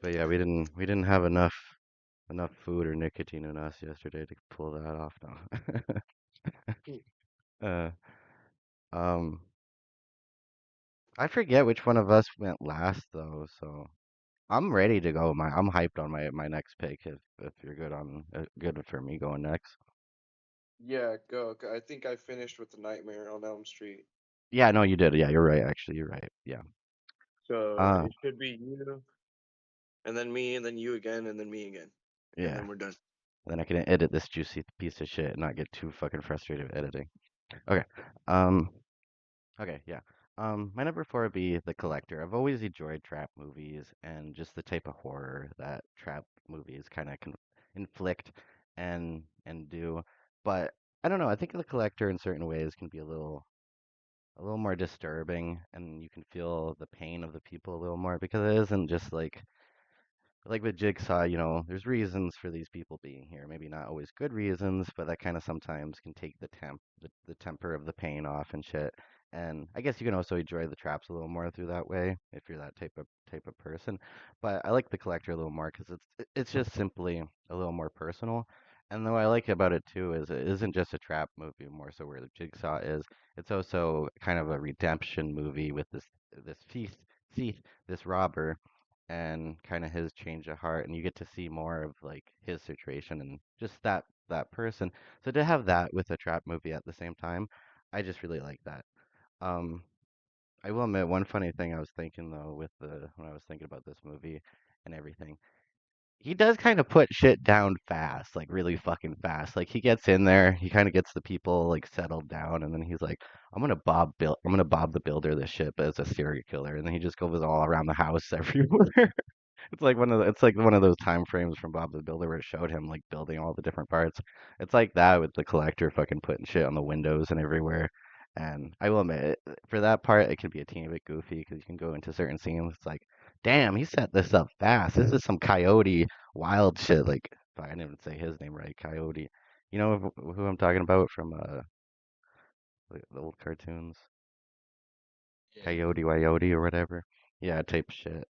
But yeah, we didn't have enough food or nicotine in us yesterday to pull that off now. uh, um, I forget which one of us went last though, so I'm ready to go. I'm hyped on my next pick if you're good for me going next. Yeah, go. I think I finished with the Nightmare on Elm Street. Yeah, no, you did. Yeah, you're right. Actually, you're right. Yeah. So Uh, it should be you, and then me, and then you again, and then me again, and yeah. then we're done. Then I can edit this juicy piece of shit and not get too fucking frustrated with editing. Okay. Um. Okay. Yeah. My number four would be The Collector. I've always enjoyed trap movies and just the type of horror that trap movies kind of can inflict and do. But I don't know. I think The Collector in certain ways can be a little more disturbing, and you can feel the pain of the people a little more because it isn't just like with Jigsaw, there's reasons for these people being here. Maybe not always good reasons, but that kind of sometimes can take the temper of the pain off and shit. And I guess you can also enjoy the traps a little more through that way if you're that type of person. But I like the collector a little more because it's just simply a little more personal. And what I like about it too is it isn't just a trap movie, more so where the Jigsaw is. It's also kind of a redemption movie with this thief, this robber and kind of his change of heart, and you get to see more of like his situation and just that person. So to have that with a trap movie at the same time, I just really like that. um I will admit one funny thing I was thinking though with the when I was thinking about this movie and everything, he does kind of put shit down fast, like really fucking fast. Like he gets in there, he kind of gets the people like settled down, and then he's like, I'm gonna Bob the Builder this shit, but as a serial killer," and then he just goes all around the house everywhere. It's like one of those time frames from Bob the Builder where it showed him like building all the different parts. It's like that with the collector fucking putting shit on the windows and everywhere. And I will admit, for that part, it can be a teeny bit goofy because you can go into certain scenes. It's like, damn, he set this up fast. This is some coyote wild shit. Like, fuck, I didn't even say his name right, Coyote. You know who I'm talking about from the old cartoons, Coyote Wyote or whatever. Yeah, type shit.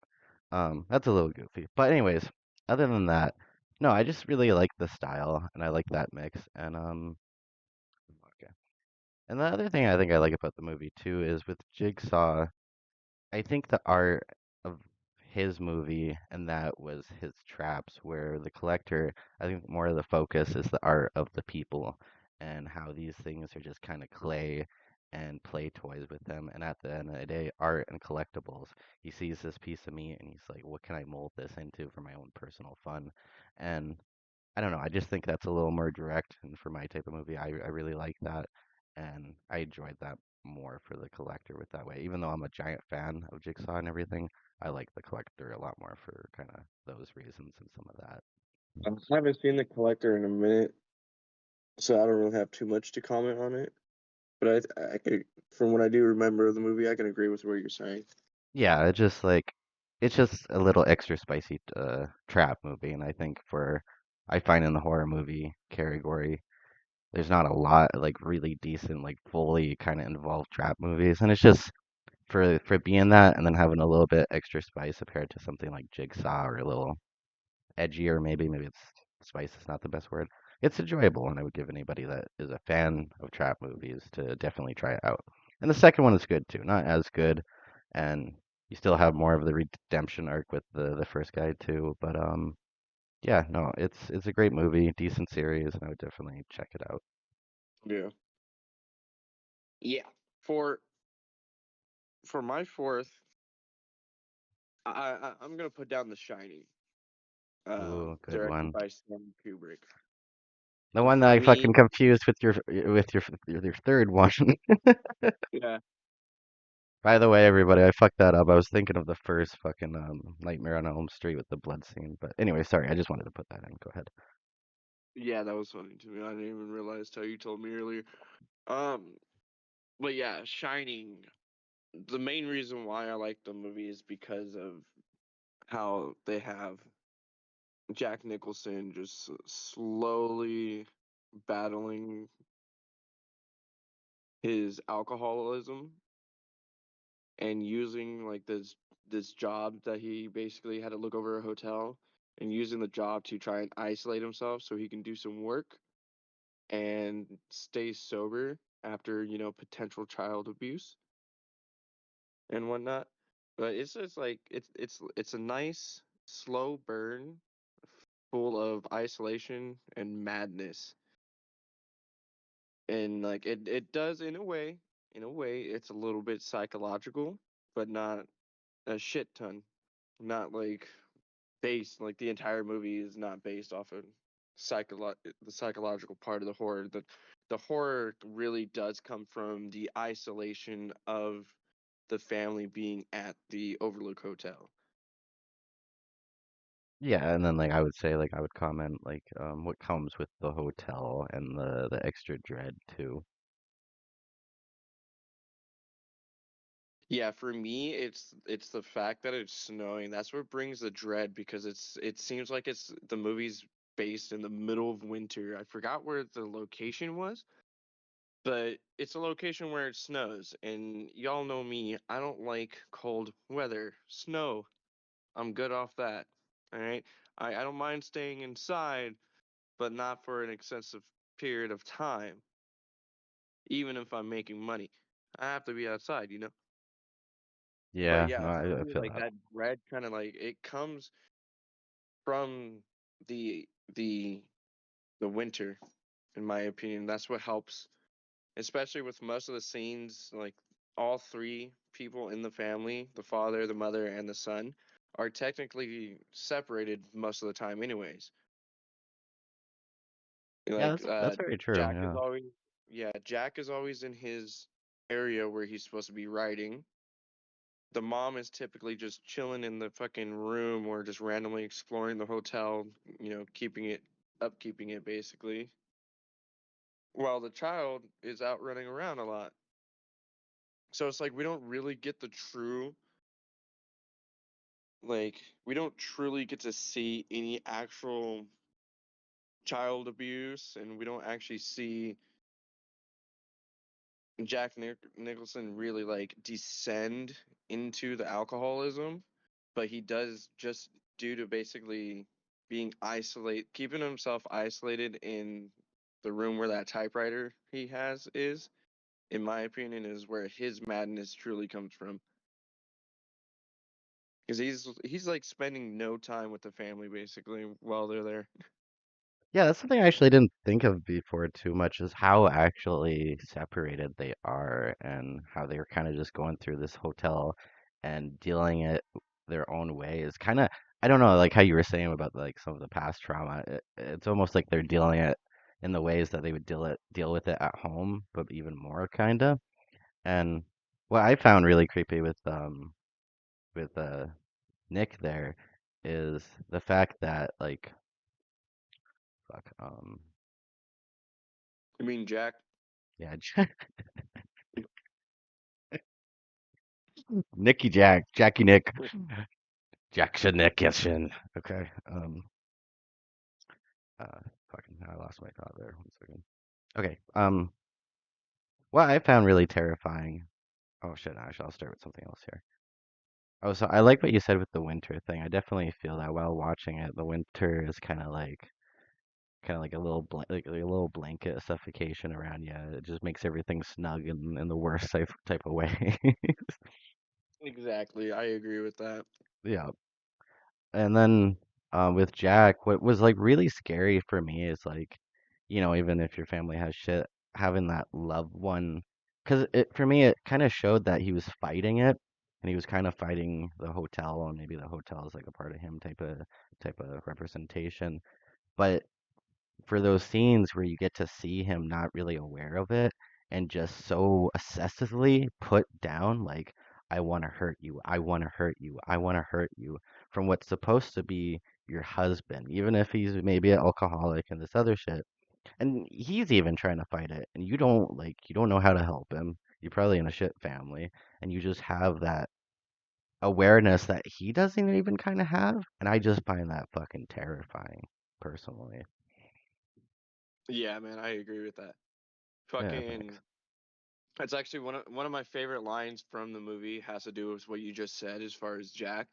That's a little goofy. But anyways, other than that, no, I just really like the style and I like that mix. And okay. And the other thing I think I like about the movie too is with Jigsaw, I think the art of his movie and that was his traps, where the collector, I think more of the focus is the art of the people and how these things are just kind of clay and play toys with them. And at the end of the day, art and collectibles. He sees this piece of meat and he's like, what can I mold this into for my own personal fun? And I don't know, I just think that's a little more direct. And for my type of movie, I really like that. and I enjoyed that more for the collector with that way. Even though I'm a giant fan of Jigsaw and everything, I like the collector a lot more for kind of those reasons and some of that. I haven't seen the collector in a minute, so I don't really have too much to comment on it. But I could, from what I do remember of the movie, I can agree with what you're saying. Yeah, it's just a little extra spicy trap movie, and I think for I find in the horror movie category, there's not a lot like really decent like fully kind of involved trap movies, and it's just for being that and then having a little bit extra spice compared to something like Jigsaw or a little edgier maybe it's spice is not the best word. It's enjoyable, and I would give anybody that is a fan of trap movies to definitely try it out. And the second one is good too, not as good, and you still have more of the redemption arc with the first guy too. But yeah, no, it's a great movie, decent series, and I would definitely check it out. Yeah. Yeah. For my fourth, I'm gonna put down The Shining. Ooh, good Directed one. by Stanley Kubrick. The one that For I me, fucking confused with your third one. yeah, By the way, everybody, I fucked that up. I was thinking of the first fucking Nightmare on Elm Street with the blood scene. But anyway, sorry, I just wanted to put that in. Go ahead. yeah, that was funny to me. I didn't even realize how you told me earlier. Um, but yeah, Shining. The main reason why I like the movie is because of how they have Jack Nicholson just slowly battling his alcoholism and using like this job that he basically had to look over a hotel and using the job to try and isolate himself so he can do some work and stay sober after, potential child abuse and whatnot. But it's just like it's a nice slow burn full of isolation and madness. And like it does in a way it's a little bit psychological, but not a shit ton. Not like based like the entire movie is not based off of the psychological part of the horror. The horror really does come from the isolation of the family being at the Overlook Hotel. Yeah, and then like I would say like I would comment like what comes with the hotel and the extra dread too. Yeah, for me, it's the fact that it's snowing. That's what brings the dread because it seems like it's the movie's based in the middle of winter. I forgot where the location was, but it's a location where it snows. And y'all know me, I don't like cold weather, snow. I'm good off that. All right, I don't mind staying inside, but not for an excessive period of time. Even if I'm making money, I have to be outside. But Yeah, no, yeah, for I me, feel like that. that dread kind of like it comes from the the the winter, in my opinion. That's what helps, especially with most of the scenes. Like all three people in the family, the father, the mother, and the son, are technically separated most of the time, anyways. Yeah, Like that's very true. Jack is Yeah. always, yeah, Jack is always in his area where he's supposed to be writing. The mom is typically just chilling in the fucking room or just randomly exploring the hotel, keeping it basically. While the child is out running around a lot. So it's like we don't really get the true, like, we don't truly get to see any actual child abuse, and we don't actually see Nicholson really like descend into the alcoholism, but he does just due to basically keeping himself isolated in the room where that typewriter he has is, in my opinion, is where his madness truly comes from. Because he's like spending no time with the family basically while they're there. Yeah, that's something I actually didn't think of before too much is how actually separated they are and how they're kind of just going through this hotel and dealing it their own way is kind of I don't know like how you were saying about like some of the past trauma. It's almost like they're dealing it in the ways that they would deal with it at home, but even more kinda. And what I found really creepy with Nick there is the fact that like fuck I mean, Jack. yeah Nicky Jack Jackie Nick Jackson Nickerson. Okay. Fucking I lost my thought there. 1 second. Okay. What I found really terrifying. Oh shit, actually I'll start with something else here. Oh, so I like what you said with the winter thing. I definitely feel that while watching it. The winter is kind of like a little like a little blanket of suffocation around you. It just makes everything snug in the worst type of way. Exactly, I agree with that. Yeah. And then with Jack, what was like really scary for me is like, even if your family has shit, having that loved one, because it for me it kind of showed that he was fighting it, and he was kind of fighting the hotel, and maybe the hotel is like a part of him type of representation. But for those scenes where you get to see him not really aware of it and just so obsessively put down, like, I want to hurt you, I want to hurt you, I want to hurt you, from what's supposed to be your husband, even if he's maybe an alcoholic and this other shit. And he's even trying to fight it, and you don't know how to help him. You're probably in a shit family, and you just have that awareness that he doesn't even kind of have. And I just find that fucking terrifying, personally. Yeah, man, I agree with that. Yeah, Fucking, thanks. it's actually one of my favorite lines from the movie has to do with what you just said as far as Jack.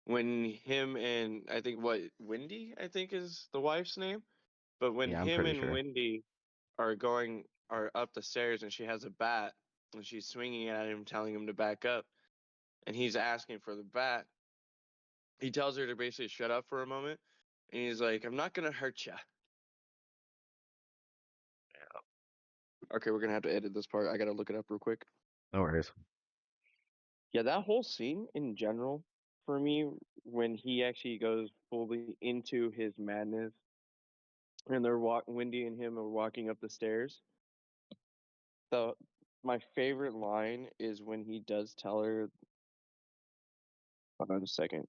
When him and I think what Wendy, I think is the wife's name, but when Yeah, I'm him pretty and sure. Wendy are up the stairs and she has a bat and she's swinging at him, telling him to back up, and he's asking for the bat. He tells her to basically shut up for a moment, and he's like, "I'm not gonna hurt ya." Okay, we're gonna have to edit this part. I gotta look it up real quick. No worries. Yeah, that whole scene in general, for me, when he actually goes fully into his madness, and Wendy and him are walking up the stairs. So my favorite line is when he does tell her. Hold on a second.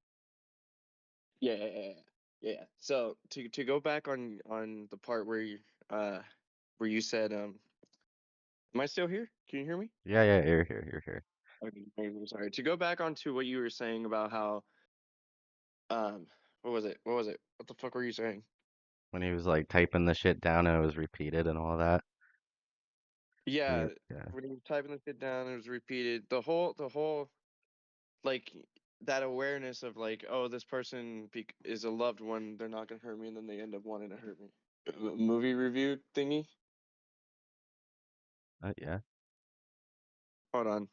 Yeah, yeah, yeah, yeah. Yeah. So to go back on the part uh where you said am I still here? Can you hear me? Yeah, yeah, you're here, you're here. Okay, I'm sorry. To go back onto what you were saying about how what was it? What was it? What the fuck were you saying? When he was like typing the shit down and it was repeated and all that. Yeah, Yeah. when he was typing the shit down, it was repeated. The whole like that awareness of like, oh, this person is a loved one. They're not gonna hurt me, and then they end up wanting to hurt me. Movie review thingy. Yeah. Hold on.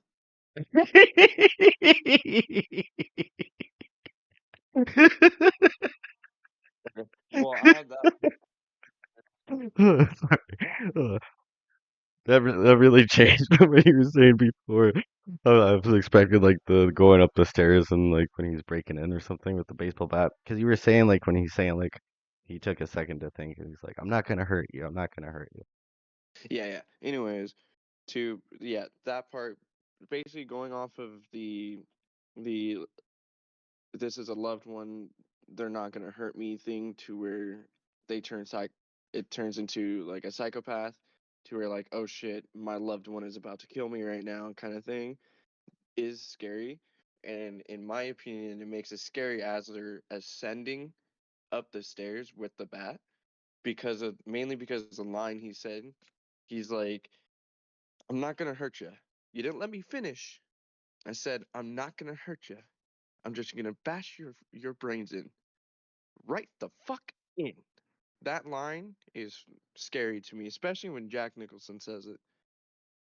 Okay. Well, I have that. Sorry. That really changed from what you were saying before. I was expecting like the going up the stairs and like when he's breaking in or something with the baseball bat. Because you were saying like when he's saying like he took a second to think and he's like, I'm not gonna hurt you. I'm not gonna hurt you. Yeah, yeah. Anyways, that part, basically going off of the this is a loved one, they're not gonna hurt me thing to where they it turns into like a psychopath to where like, oh shit, my loved one is about to kill me right now kind of thing is scary. And in my opinion, it makes it scary as they're ascending up the stairs with the bat mainly because of the line he said. He's like, I'm not gonna hurt you. You didn't let me finish. I said, I'm not gonna hurt you. I'm just gonna bash your brains in. Right the fuck in. That line is scary to me, especially when Jack Nicholson says it.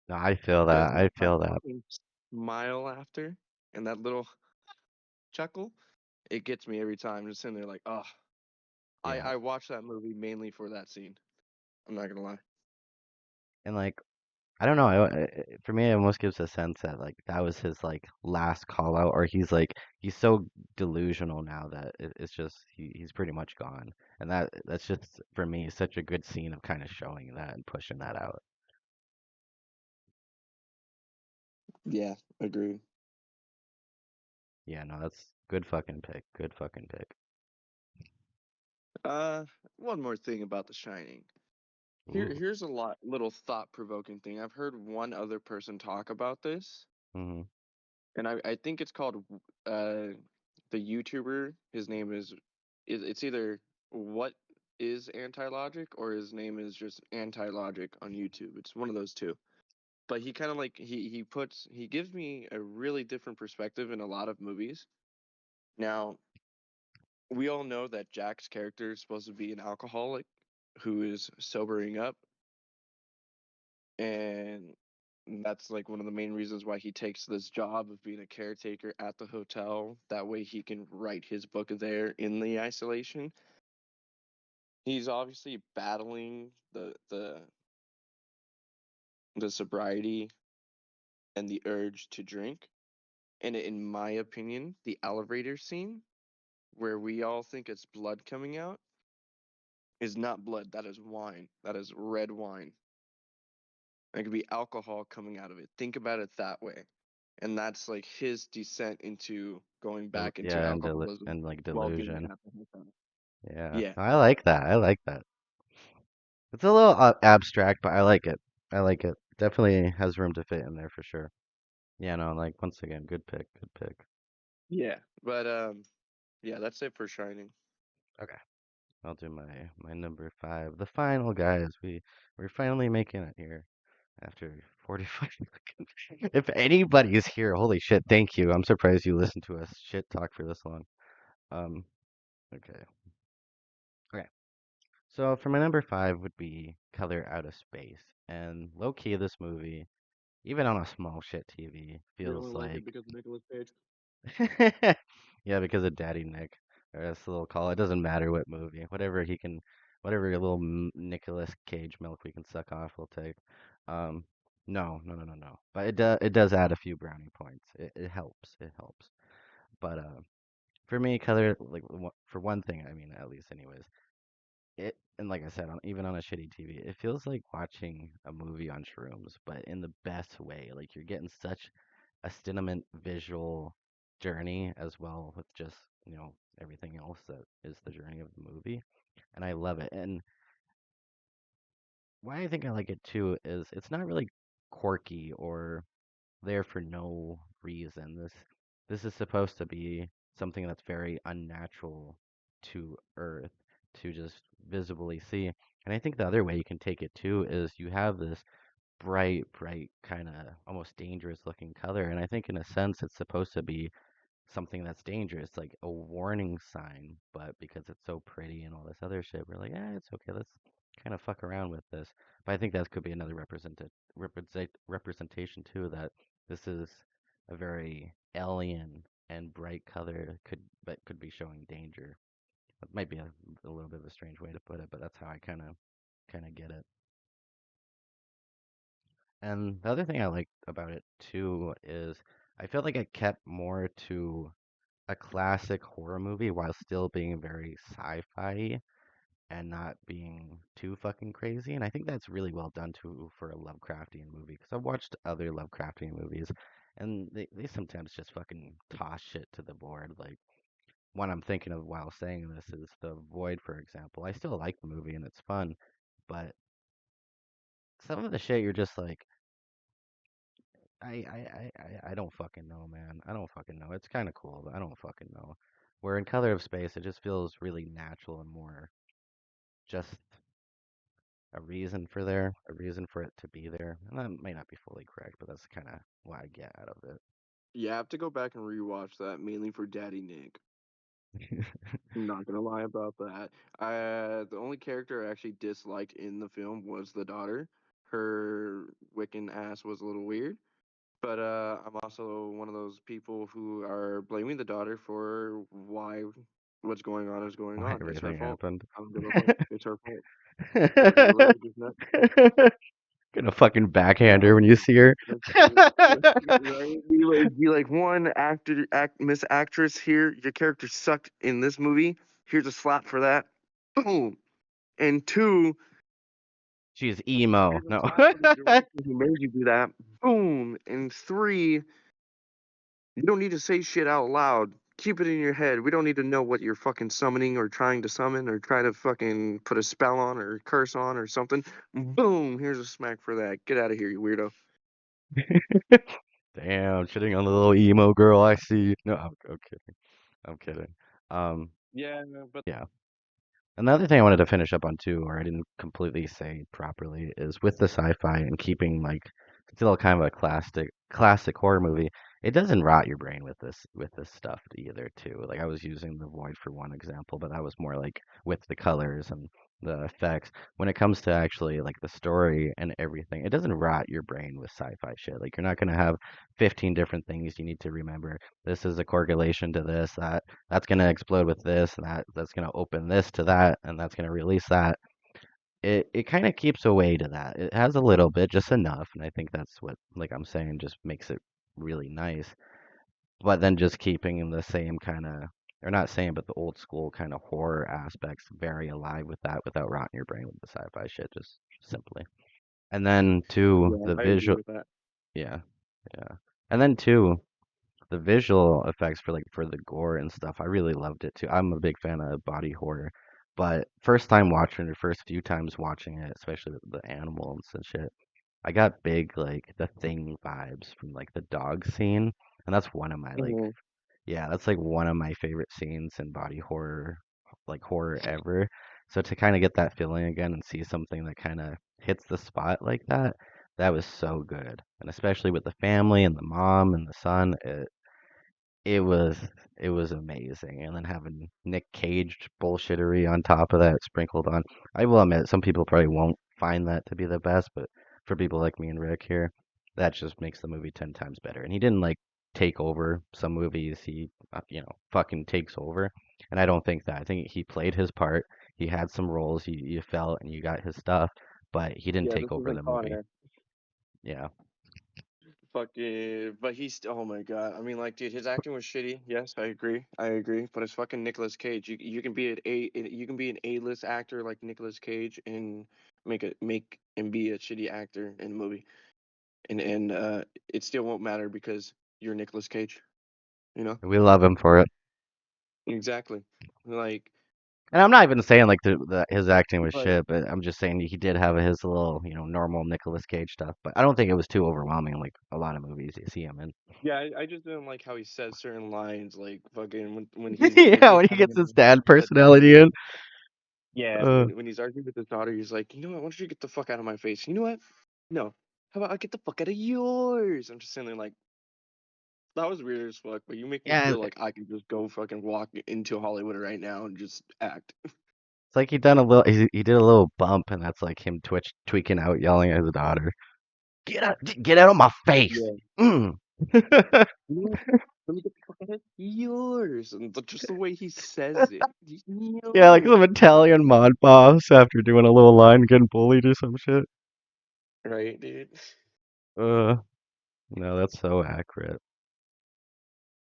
No, I feel that. Doesn't I that feel that. fucking smile after and that little chuckle, it gets me every time. Just sitting there like, oh, I Yeah. I watch that movie mainly for that scene. I'm not gonna lie. And like I don't know. For me, it almost gives a sense that like that was his like last call out, or he's so delusional now that it's just he's pretty much gone, and that's just for me such a good scene of kind of showing that and pushing that out. Yeah, agreed. Yeah, no, that's good fucking pick. Good fucking pick. Uh, one more thing about The Shining. Ooh. Here's a little thought-provoking thing. I've heard one other person talk about this, Hmm. and I think it's called uh the YouTuber. His name is it's either what is anti-logic or his name is just anti-logic on YouTube. It's one of those two. But he kind of like he gives me a really different perspective in a lot of movies. Now, we all know that Jack's character is supposed to be an alcoholic who is sobering up, and that's like one of the main reasons why he takes this job of being a caretaker at the hotel. That way he can write his book there in the isolation. He's obviously battling the sobriety and the urge to drink. And in my opinion, the elevator scene where we all think it's blood coming out is not blood. That is wine. That is red wine. It could be alcohol coming out of it. Think about it that way. And that's like his descent into going back into Yeah, alcoholism and like while being delusion. at the hotel. Yeah, Yeah. I like that. I like that. It's a little abstract, but I like it. I like it. Definitely has room to fit in there for sure. Yeah, no, like once again, good pick, good pick. Yeah. But yeah, that's it for Shining. Okay, I'll do my number five. The final guys. We're finally making it here after 45 seconds. If anybody's here, holy shit, thank you. I'm surprised you listened to us shit talk for this long. Um, okay. Okay. So for my number five would be Color Out of Space. And low key, this movie, even on a small shit TV, You feels only like it like because of Nicolas Cage. yeah, because of Daddy Nick. Or that's a little call. It doesn't matter what movie, whatever little Nicolas Cage milk we can suck off, we'll take. Um, no, no, no, no, no. But it does add a few brownie points. It helps. It helps. But for me, color like for one thing, I mean, at least anyways, and like I said, even on a shitty TV, it feels like watching a movie on shrooms, but in the best way. Like you're getting such a cinnamon visual journey as well with just, everything else that is the journey of the movie. And I love it. And why I think I like it too is it's not really quirky or there for no reason. This is supposed to be something that's very unnatural to Earth to just visibly see. And I think the other way you can take it too is you have this bright, kind of almost dangerous looking color. And I think in a sense it's supposed to be something that's dangerous, like a warning sign, but because it's so pretty and all this other shit, we're like, it's okay, let's kind of fuck around with this. But I think that could be another representation too, that this is a very alien and bright color but could be showing danger. It might be a little bit of a strange way to put it, but that's how I kind of get it. And the other thing I like about it too is I feel like it kept more to a classic horror movie while still being very sci-fi and not being too fucking crazy. And I think that's really well done too for a Lovecraftian movie because I've watched other Lovecraftian movies and they sometimes just fucking toss shit to the board. Like one I'm thinking of while saying this is The Void, for example. I still like the movie and it's fun, but some of the shit you're just like, I don't fucking know, man. I don't fucking know. It's kind of cool, but I don't fucking know. Where in Color of Space, it just feels really natural and more just a reason for it to be there. And that may not be fully correct, but that's kind of what I get out of Yeah, I have to go back and rewatch that mainly for Daddy Nick. it. I'm not gonna lie about that. The only character I actually disliked in the film was the daughter. Her Wiccan ass was a little weird, but I'm also one of those people who are blaming the daughter for why what's going on is going Why on. It's her everything fault. happened. I don't give a fuck. It's her fault. Her religious nut. Gonna fucking backhand her when you see her. Right? Be like one Miss Actress here. Your character sucked in this movie. Here's a slap for that. Boom. And two, She's emo. here's a No. slap for the director who made you do that. Boom. And three, you don't need to say shit out loud. Keep it in your head. We don't need to know what you're fucking summoning or trying to summon or try to fucking put a spell on or curse on or something. Boom. Here's a smack for that. Get out of here, you weirdo. Damn, shitting on the little emo girl. I see. No, I'm kidding. I'm kidding. Um, Yeah, but yeah. Another thing I wanted to finish up on too, or I didn't completely say properly, is with the sci-fi and keeping like still kind of a classic horror movie. It doesn't rot your brain with this stuff either too. Like I was using The Void for one example, but that was more like with the colors and the effects. When it comes to actually like the story and everything, it doesn't rot your brain with sci-fi shit. Like you're not gonna have 15 different things you need to remember. This is a correlation to this, that that's going to explode with this and that's going to open this to that and that's going to release that. It kind of keeps away to that. It has a little bit, just enough, and I think that's what, like I'm saying, just makes it really nice. But then just keeping in the same kind of, or not same, but the old school kind of horror aspects very alive with that without rotting your brain with the sci-fi shit, just simply. And then two, yeah, the I agree visual, with that. yeah, yeah. And then two, the visual effects for for the gore and stuff, I really loved it too. I'm a big fan of body horror, but first time watching it, first few times watching it, especially the animals and shit, I got big like the Thing vibes from like the dog scene, and that's one of my Mhm. yeah, that's like one of my favorite scenes in body horror, like horror ever. So to kind of get that feeling again and see something that kind of hits the spot like that, that was so good. And especially with the family and the mom and the son, it was it was amazing, and then having Nick Cage bullshittery on top of that sprinkled on. I will admit, some people probably won't find that to be the best, but for people like me and Rick here, that just makes the movie 10 times better. And he didn't like take over some movies. He, fucking takes over. And I don't think that. I think he played his part. He had some roles you felt and you got his stuff, but he didn't Yeah, take this over isn't the Con movie. Air. Yeah. Fucking, but oh my god. I mean, like, dude, his acting was shitty. Yes, I agree. I agree. But it's fucking Nicolas Cage. You can be you can be an A-list actor like Nicolas Cage and make and be a shitty actor in a movie, and it still won't matter because you're Nicolas Cage. You know We love him for it. exactly. Like, And I'm not even saying like his acting was but shit, but I'm just saying he did have his little, normal Nicolas Cage stuff. But I don't think it was too overwhelming like a lot of movies you see him in. yeah, I just didn't like how he says certain lines, like fucking when Yeah, he's when he gets arguing his dad with his daughter. personality in. Yeah, Uh, when he's arguing with his daughter, he's like, you know what? Why don't you get the fuck out of my face? You know what? No. How about I get the fuck out of yours? I'm just sitting there like, that was weird as fuck, but you make me yeah, feel like I can just go fucking walk into Hollywood right now and just act. it's like he did a little bump, and that's like him tweaking out, yelling at his daughter. Get out of my face. Yeah. Mm. You know what? Let me get the fuck out of yours. And just the way he says it. Yeah, like some Yours. Italian mod boss after doing a little line getting bullied or some shit. Right, dude? Uh, no, that's so accurate.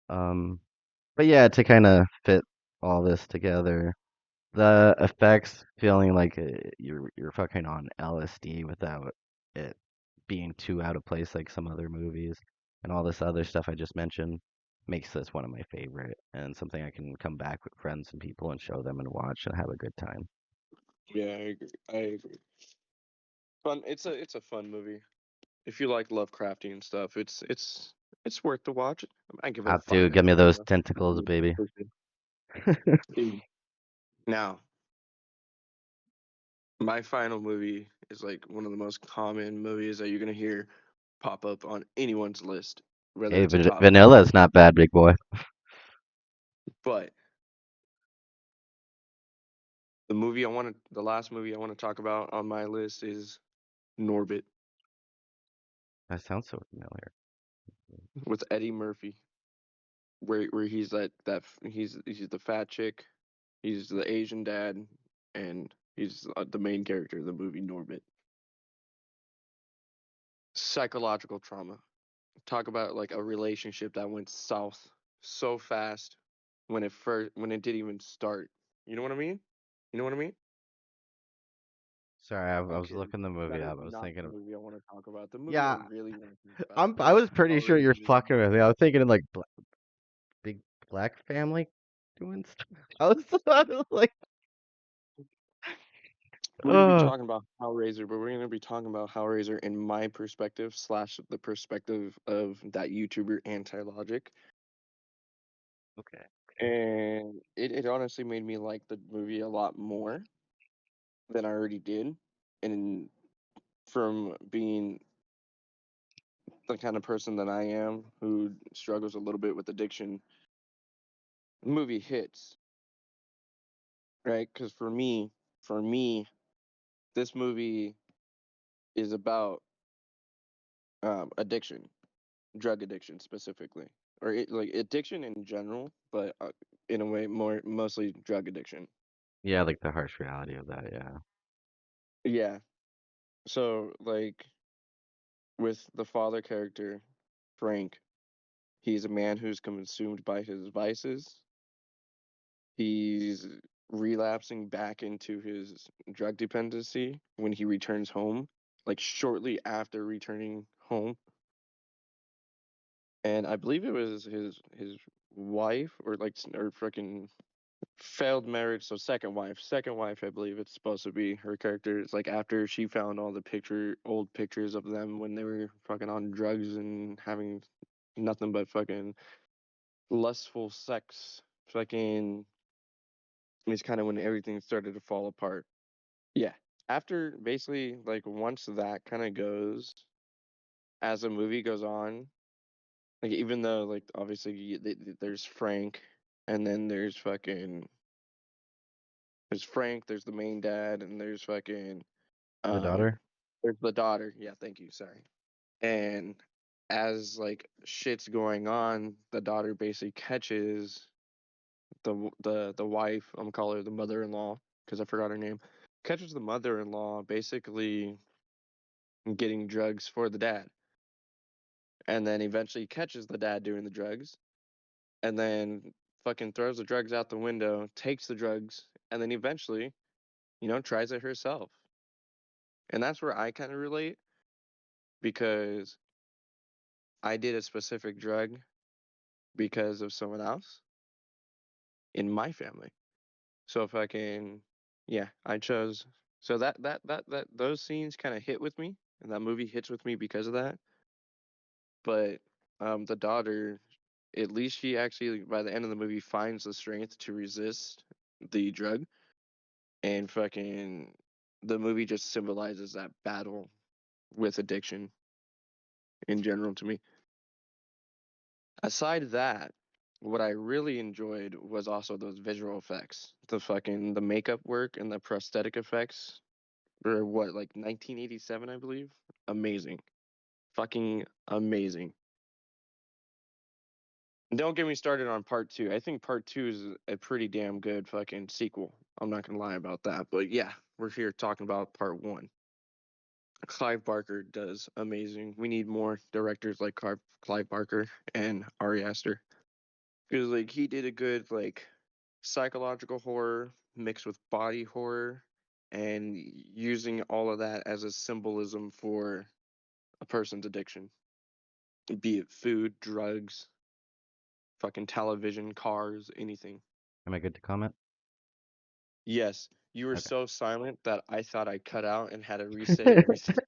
Um, but yeah, to kind of fit all this together, the effects feeling like you're fucking on LSD without it being too out of place like some other movies, and all this other stuff I just mentioned makes this one of my favorite and something I can come back with friends and people and show them and watch and have a good time. Yeah, I agree. I agree. Fun. It's a fun movie. If you like Lovecrafty and stuff, it's worth the watch. I give it a Ah, five dude, out give of me five. those Though. tentacles, baby. Dude, now, my final movie is like one of the most common movies that you're gonna hear pop up on anyone's list, whether Hey, it's a top 10 vanilla or is not bad, big boy. but the last movie I want to talk about on my list is Norbit That sounds so familiar. with Eddie Murphy, where he's he's the fat chick, he's the Asian dad, and he's the main character of the movie Norbit. psychological trauma. Talk about like a relationship that went south so fast when it didn't even start. You know what I mean? You know what I mean? Sorry, I was Okay, looking the that movie is up. I was not the thinking of. movie I want to talk about. The movie I Yeah, really want to talk about I is was pretty sure you're Hellraiser. fucking with me. I was thinking of like big black family doing stuff. I was like, We're gonna be oh, talking about Hellraiser, but we're gonna be talking about Hellraiser in my perspective slash the perspective of that YouTuber Anti-Logic. okay. And it honestly made me like the movie a lot more than I already did. And from being the kind of person that I am who struggles a little bit with addiction, the movie hits, right? Because for me, this movie is about addiction, drug addiction specifically, or like addiction in general, but in a way more mostly drug addiction. Yeah, like the harsh reality of that. Yeah. Yeah. So like with the father character, Frank, he's a man who's consumed by his vices. He's relapsing back into his drug dependency when he returns home, like shortly after returning home. And I believe it was his wife or like or freaking failed marriage, so second wife I believe it's supposed to be her character. It's like after she found all the old pictures of them when they were fucking on drugs and having nothing but fucking lustful sex. Fucking is kind of when everything started to fall apart. Yeah. After basically like once that kind of goes as the movie goes on, like even though like obviously there's Frank and then there's Frank, there's the main dad, and there's fucking The um daughter. there's the daughter. Yeah, thank you, sorry. And as like shit's going on, the daughter basically catches the wife, I'm gonna call her the mother-in-law because I forgot her name, catches the mother-in-law basically getting drugs for the dad, and then eventually catches the dad doing the drugs, and then fucking throws the drugs out the window, takes the drugs, and then eventually, tries it herself. And that's where I kind of relate because I did a specific drug because of someone else in my family. So if I can, yeah, I chose. So that those scenes kind of hit with me, and that movie hits with me because of that. But the daughter, at least she actually by the end of the movie finds the strength to resist the drug, and fucking the movie just symbolizes that battle with addiction in general to me. Aside that, what I really enjoyed was also those visual effects, the makeup work and the prosthetic effects. Or what, like 1987, I believe. Amazing, fucking amazing. Don't get me started on part two. I think part two is a pretty damn good fucking sequel. I'm not gonna lie about that, but yeah, we're here talking about part one. Clive Barker does amazing. We need more directors like Clive Barker and Ari Aster because like he did a good like psychological horror mixed with body horror and using all of that as a symbolism for a person's addiction, be it food, drugs, fucking television, cars, anything. Am I good to comment? Yes, you were Okay. so silent that I thought I cut out and had to re-say everything.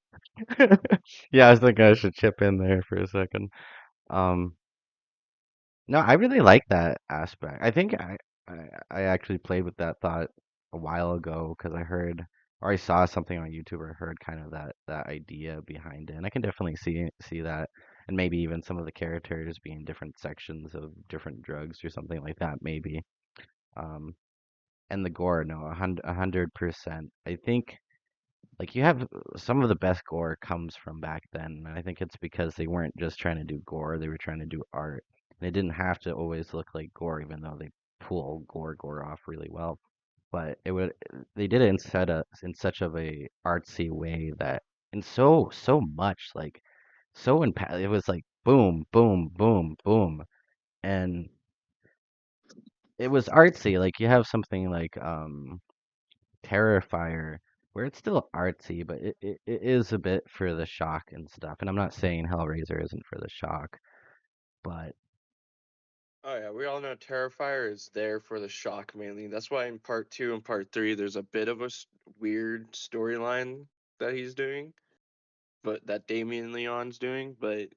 Yeah, I was thinking I should chip in there for a second. Um, no, I really like that aspect. I think I actually played with that thought a while ago because I heard or I saw something on YouTube or heard kind of that idea behind it. And I can definitely see that. And maybe even some of the characters being different sections of different drugs or something like that, maybe. Um, and the gore, no, 100%. I think like you have some of the best gore comes from back then, and I think it's because they weren't just trying to do gore, they were trying to do art. And it didn't have to always look like gore, even though they pull gore off really well. But they did it in such of a artsy way that, and so much like so impact. It was like boom, boom, boom, boom, and it was artsy. Like you have something like Terrifier, where it's still artsy, but it is a bit for the shock and stuff. And I'm not saying Hellraiser isn't for the shock, but Oh yeah, we all know Terrifier is there for the shock mainly. That's why in part two and part three, there's a bit of a weird storyline that he's doing, but that Damien Leon's doing. But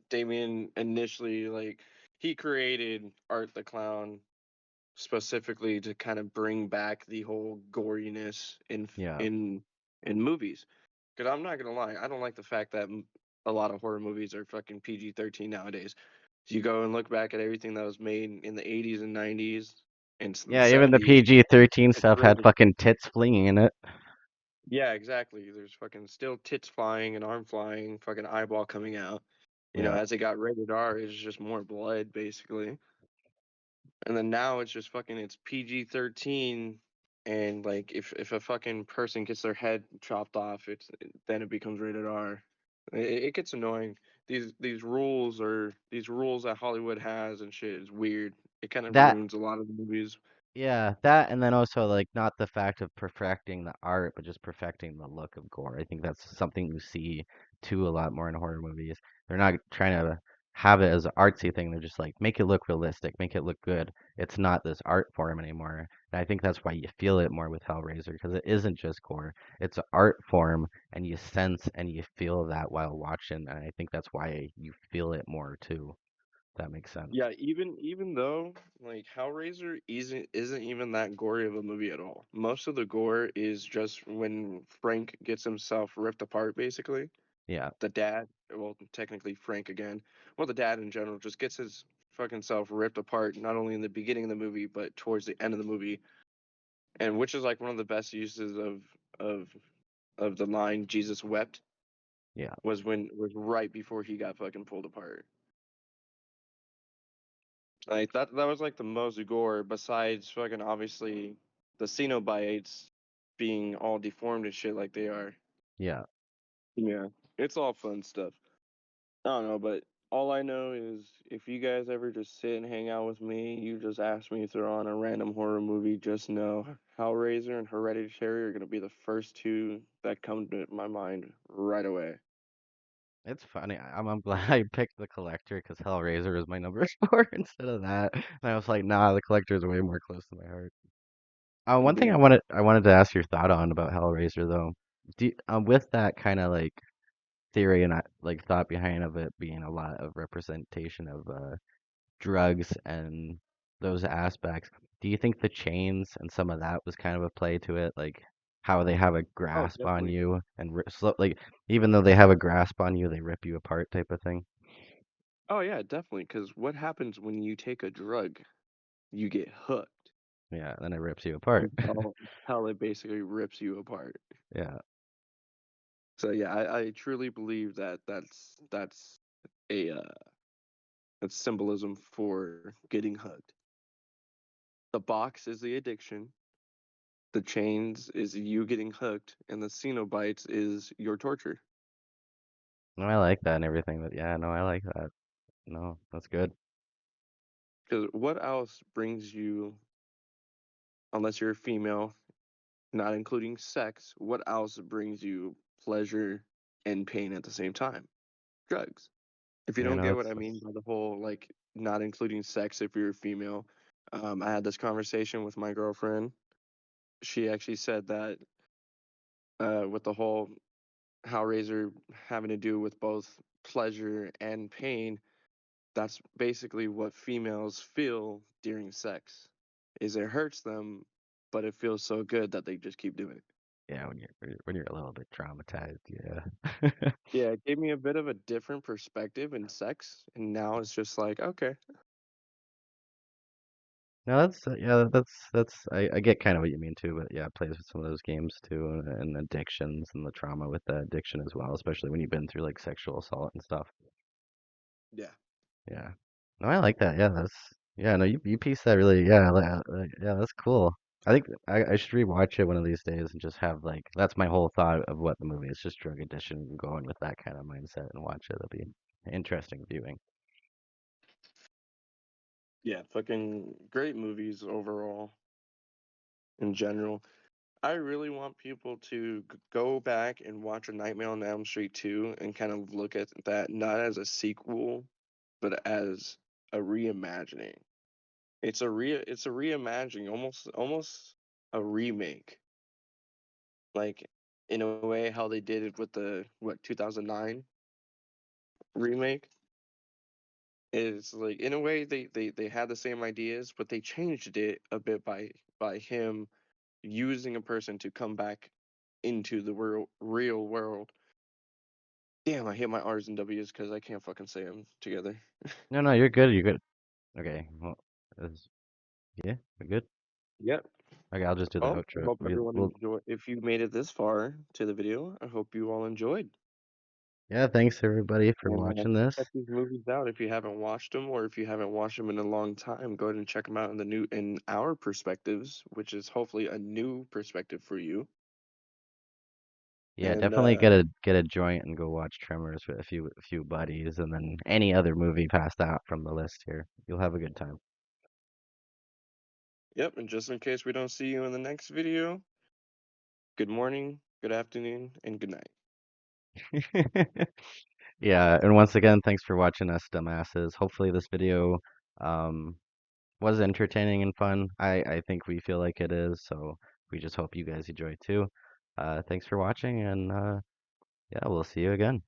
Damien initially, like, he created Art the Clown specifically to kind of bring back the whole goriness yeah, in movies. Because I'm not gonna lie, I don't like the fact that a lot of horror movies are fucking PG-13 nowadays. You go and look back at everything that was made in the 80s and 90s and yeah. Even the 70s. PG-13 It's stuff had rated. fucking tits flinging in it. Yeah, exactly. There's fucking still tits flying and arm flying, fucking eyeball coming out. Yeah, As it got rated R, it's just more blood basically. And then now it's just fucking it's PG-13, and like if a fucking person gets their head chopped off, then it becomes rated R. It gets annoying. These rules that Hollywood has and shit is weird. It kind of that ruins a lot of the movies. Yeah, that and then also like not the fact of perfecting the art, but just perfecting the look of gore. I think that's something you see too a lot more in horror movies. They're not trying to have it as an artsy thing. They're just like make it look realistic, make it look good. It's not this art form anymore. And I think that's why you feel it more with Hellraiser because it isn't just gore. It's an art form and you sense and you feel that while watching. And I think that's why you feel it more too. If that makes sense. Yeah, even though like Hellraiser isn't even that gory of a movie at all. Most of the gore is just when Frank gets himself ripped apart, basically. Yeah. The dad, well, technically Frank again, well, the dad in general just gets his fucking self ripped apart, not only in the beginning of the movie, but towards the end of the movie, and which is like one of the best uses of of the line "Jesus wept" Yeah. was right before he got fucking pulled apart. Like that was like the most gore besides fucking obviously the Cenobites being all deformed and shit like they are. Yeah. Yeah, it's all fun stuff. I don't know, but all I know is if you guys ever just sit and hang out with me, you just ask me to throw on a random horror movie, just know Hellraiser and Hereditary are gonna be the first two that come to my mind right away. It's funny. I'm glad I picked the collector because Hellraiser is my number four instead of that. And I was like, nah, the collector is way more close to my heart. One thing Yeah. I wanted to ask your thought on about Hellraiser though, with that kind of like theory and like thought behind of it being a lot of representation of drugs and those aspects, do you think the chains and some of that was kind of a play to it, like how they have a Oh, grasp on definitely. you and like even though they have a grasp on you, they rip you apart type of thing? Oh yeah, definitely. Because what happens when you take a drug? You get hooked. Yeah, then it rips you apart. Until it basically rips you apart. Yeah, So yeah, I truly believe that that's a that's symbolism for getting hooked. The box is the addiction, the chains is you getting hooked, and the Cenobites is your torture. no, I like that and everything, but yeah, no, I like that. No, that's good. Because what else brings you, unless you're a female, not including sex, what else brings you pleasure and pain at the same time? Drugs. If you You don't know, get what I mean by the whole like not including sex if you're a female, I had this conversation with my girlfriend. She actually said that with the whole Hellraiser having to do with both pleasure and pain, that's basically what females feel during sex. Is it hurts them, but it feels so good that they just keep doing it. yeah, when you're a little bit traumatized, yeah. Yeah, it gave me a bit of a different perspective in sex, and now it's just like, okay, No, that's yeah, that's I get kind of what you mean too, but yeah, it plays with some of those games too, and addictions and the trauma with the addiction as well, especially when you've been through like sexual assault and stuff. yeah. Yeah. No, I like that. Yeah, that's yeah. No, you piece that really. Yeah, yeah, that's cool. I think I should rewatch it one of these days and just have like that's my whole thought of what the movie is, just drug addiction and going with that kind of mindset and watch it. It'll be interesting viewing. Yeah, fucking great movies overall in general. I really want people to go back and watch A Nightmare on Elm Street 2 and kind of look at that not as a sequel, but as a reimagining. It's a reimagining, almost a remake. Like in a way how they did it with the 2009 remake. Is like in a way they had the same ideas, but they changed it a bit by him using a person to come back into the real world. Damn, I hate my R's and W's because I can't fucking say them together. No, no, you're good. You're good. Okay. Well, is, yeah, we're good. Yep. Okay, I'll just do the Well, I outro. hope everyone We'll, enjoy. If you made it this far to the video, I hope you all enjoyed. yeah, thanks everybody for And watching this. check these movies out if you haven't watched them, or if you haven't watched them in a long time. Go ahead and check them out in our perspectives, which is hopefully a new perspective for you. Yeah, And definitely get a joint and go watch Tremors with a few buddies, and then any other movie past that from the list here. You'll have a good time. yep, and just in case we don't see you in the next video, good morning, good afternoon, and good night. Yeah, and once again, thanks for watching us, dumbasses. Hopefully this video um was entertaining and fun. I think we feel like it is, so we just hope you guys enjoy too. Thanks for watching, and yeah, we'll see you again.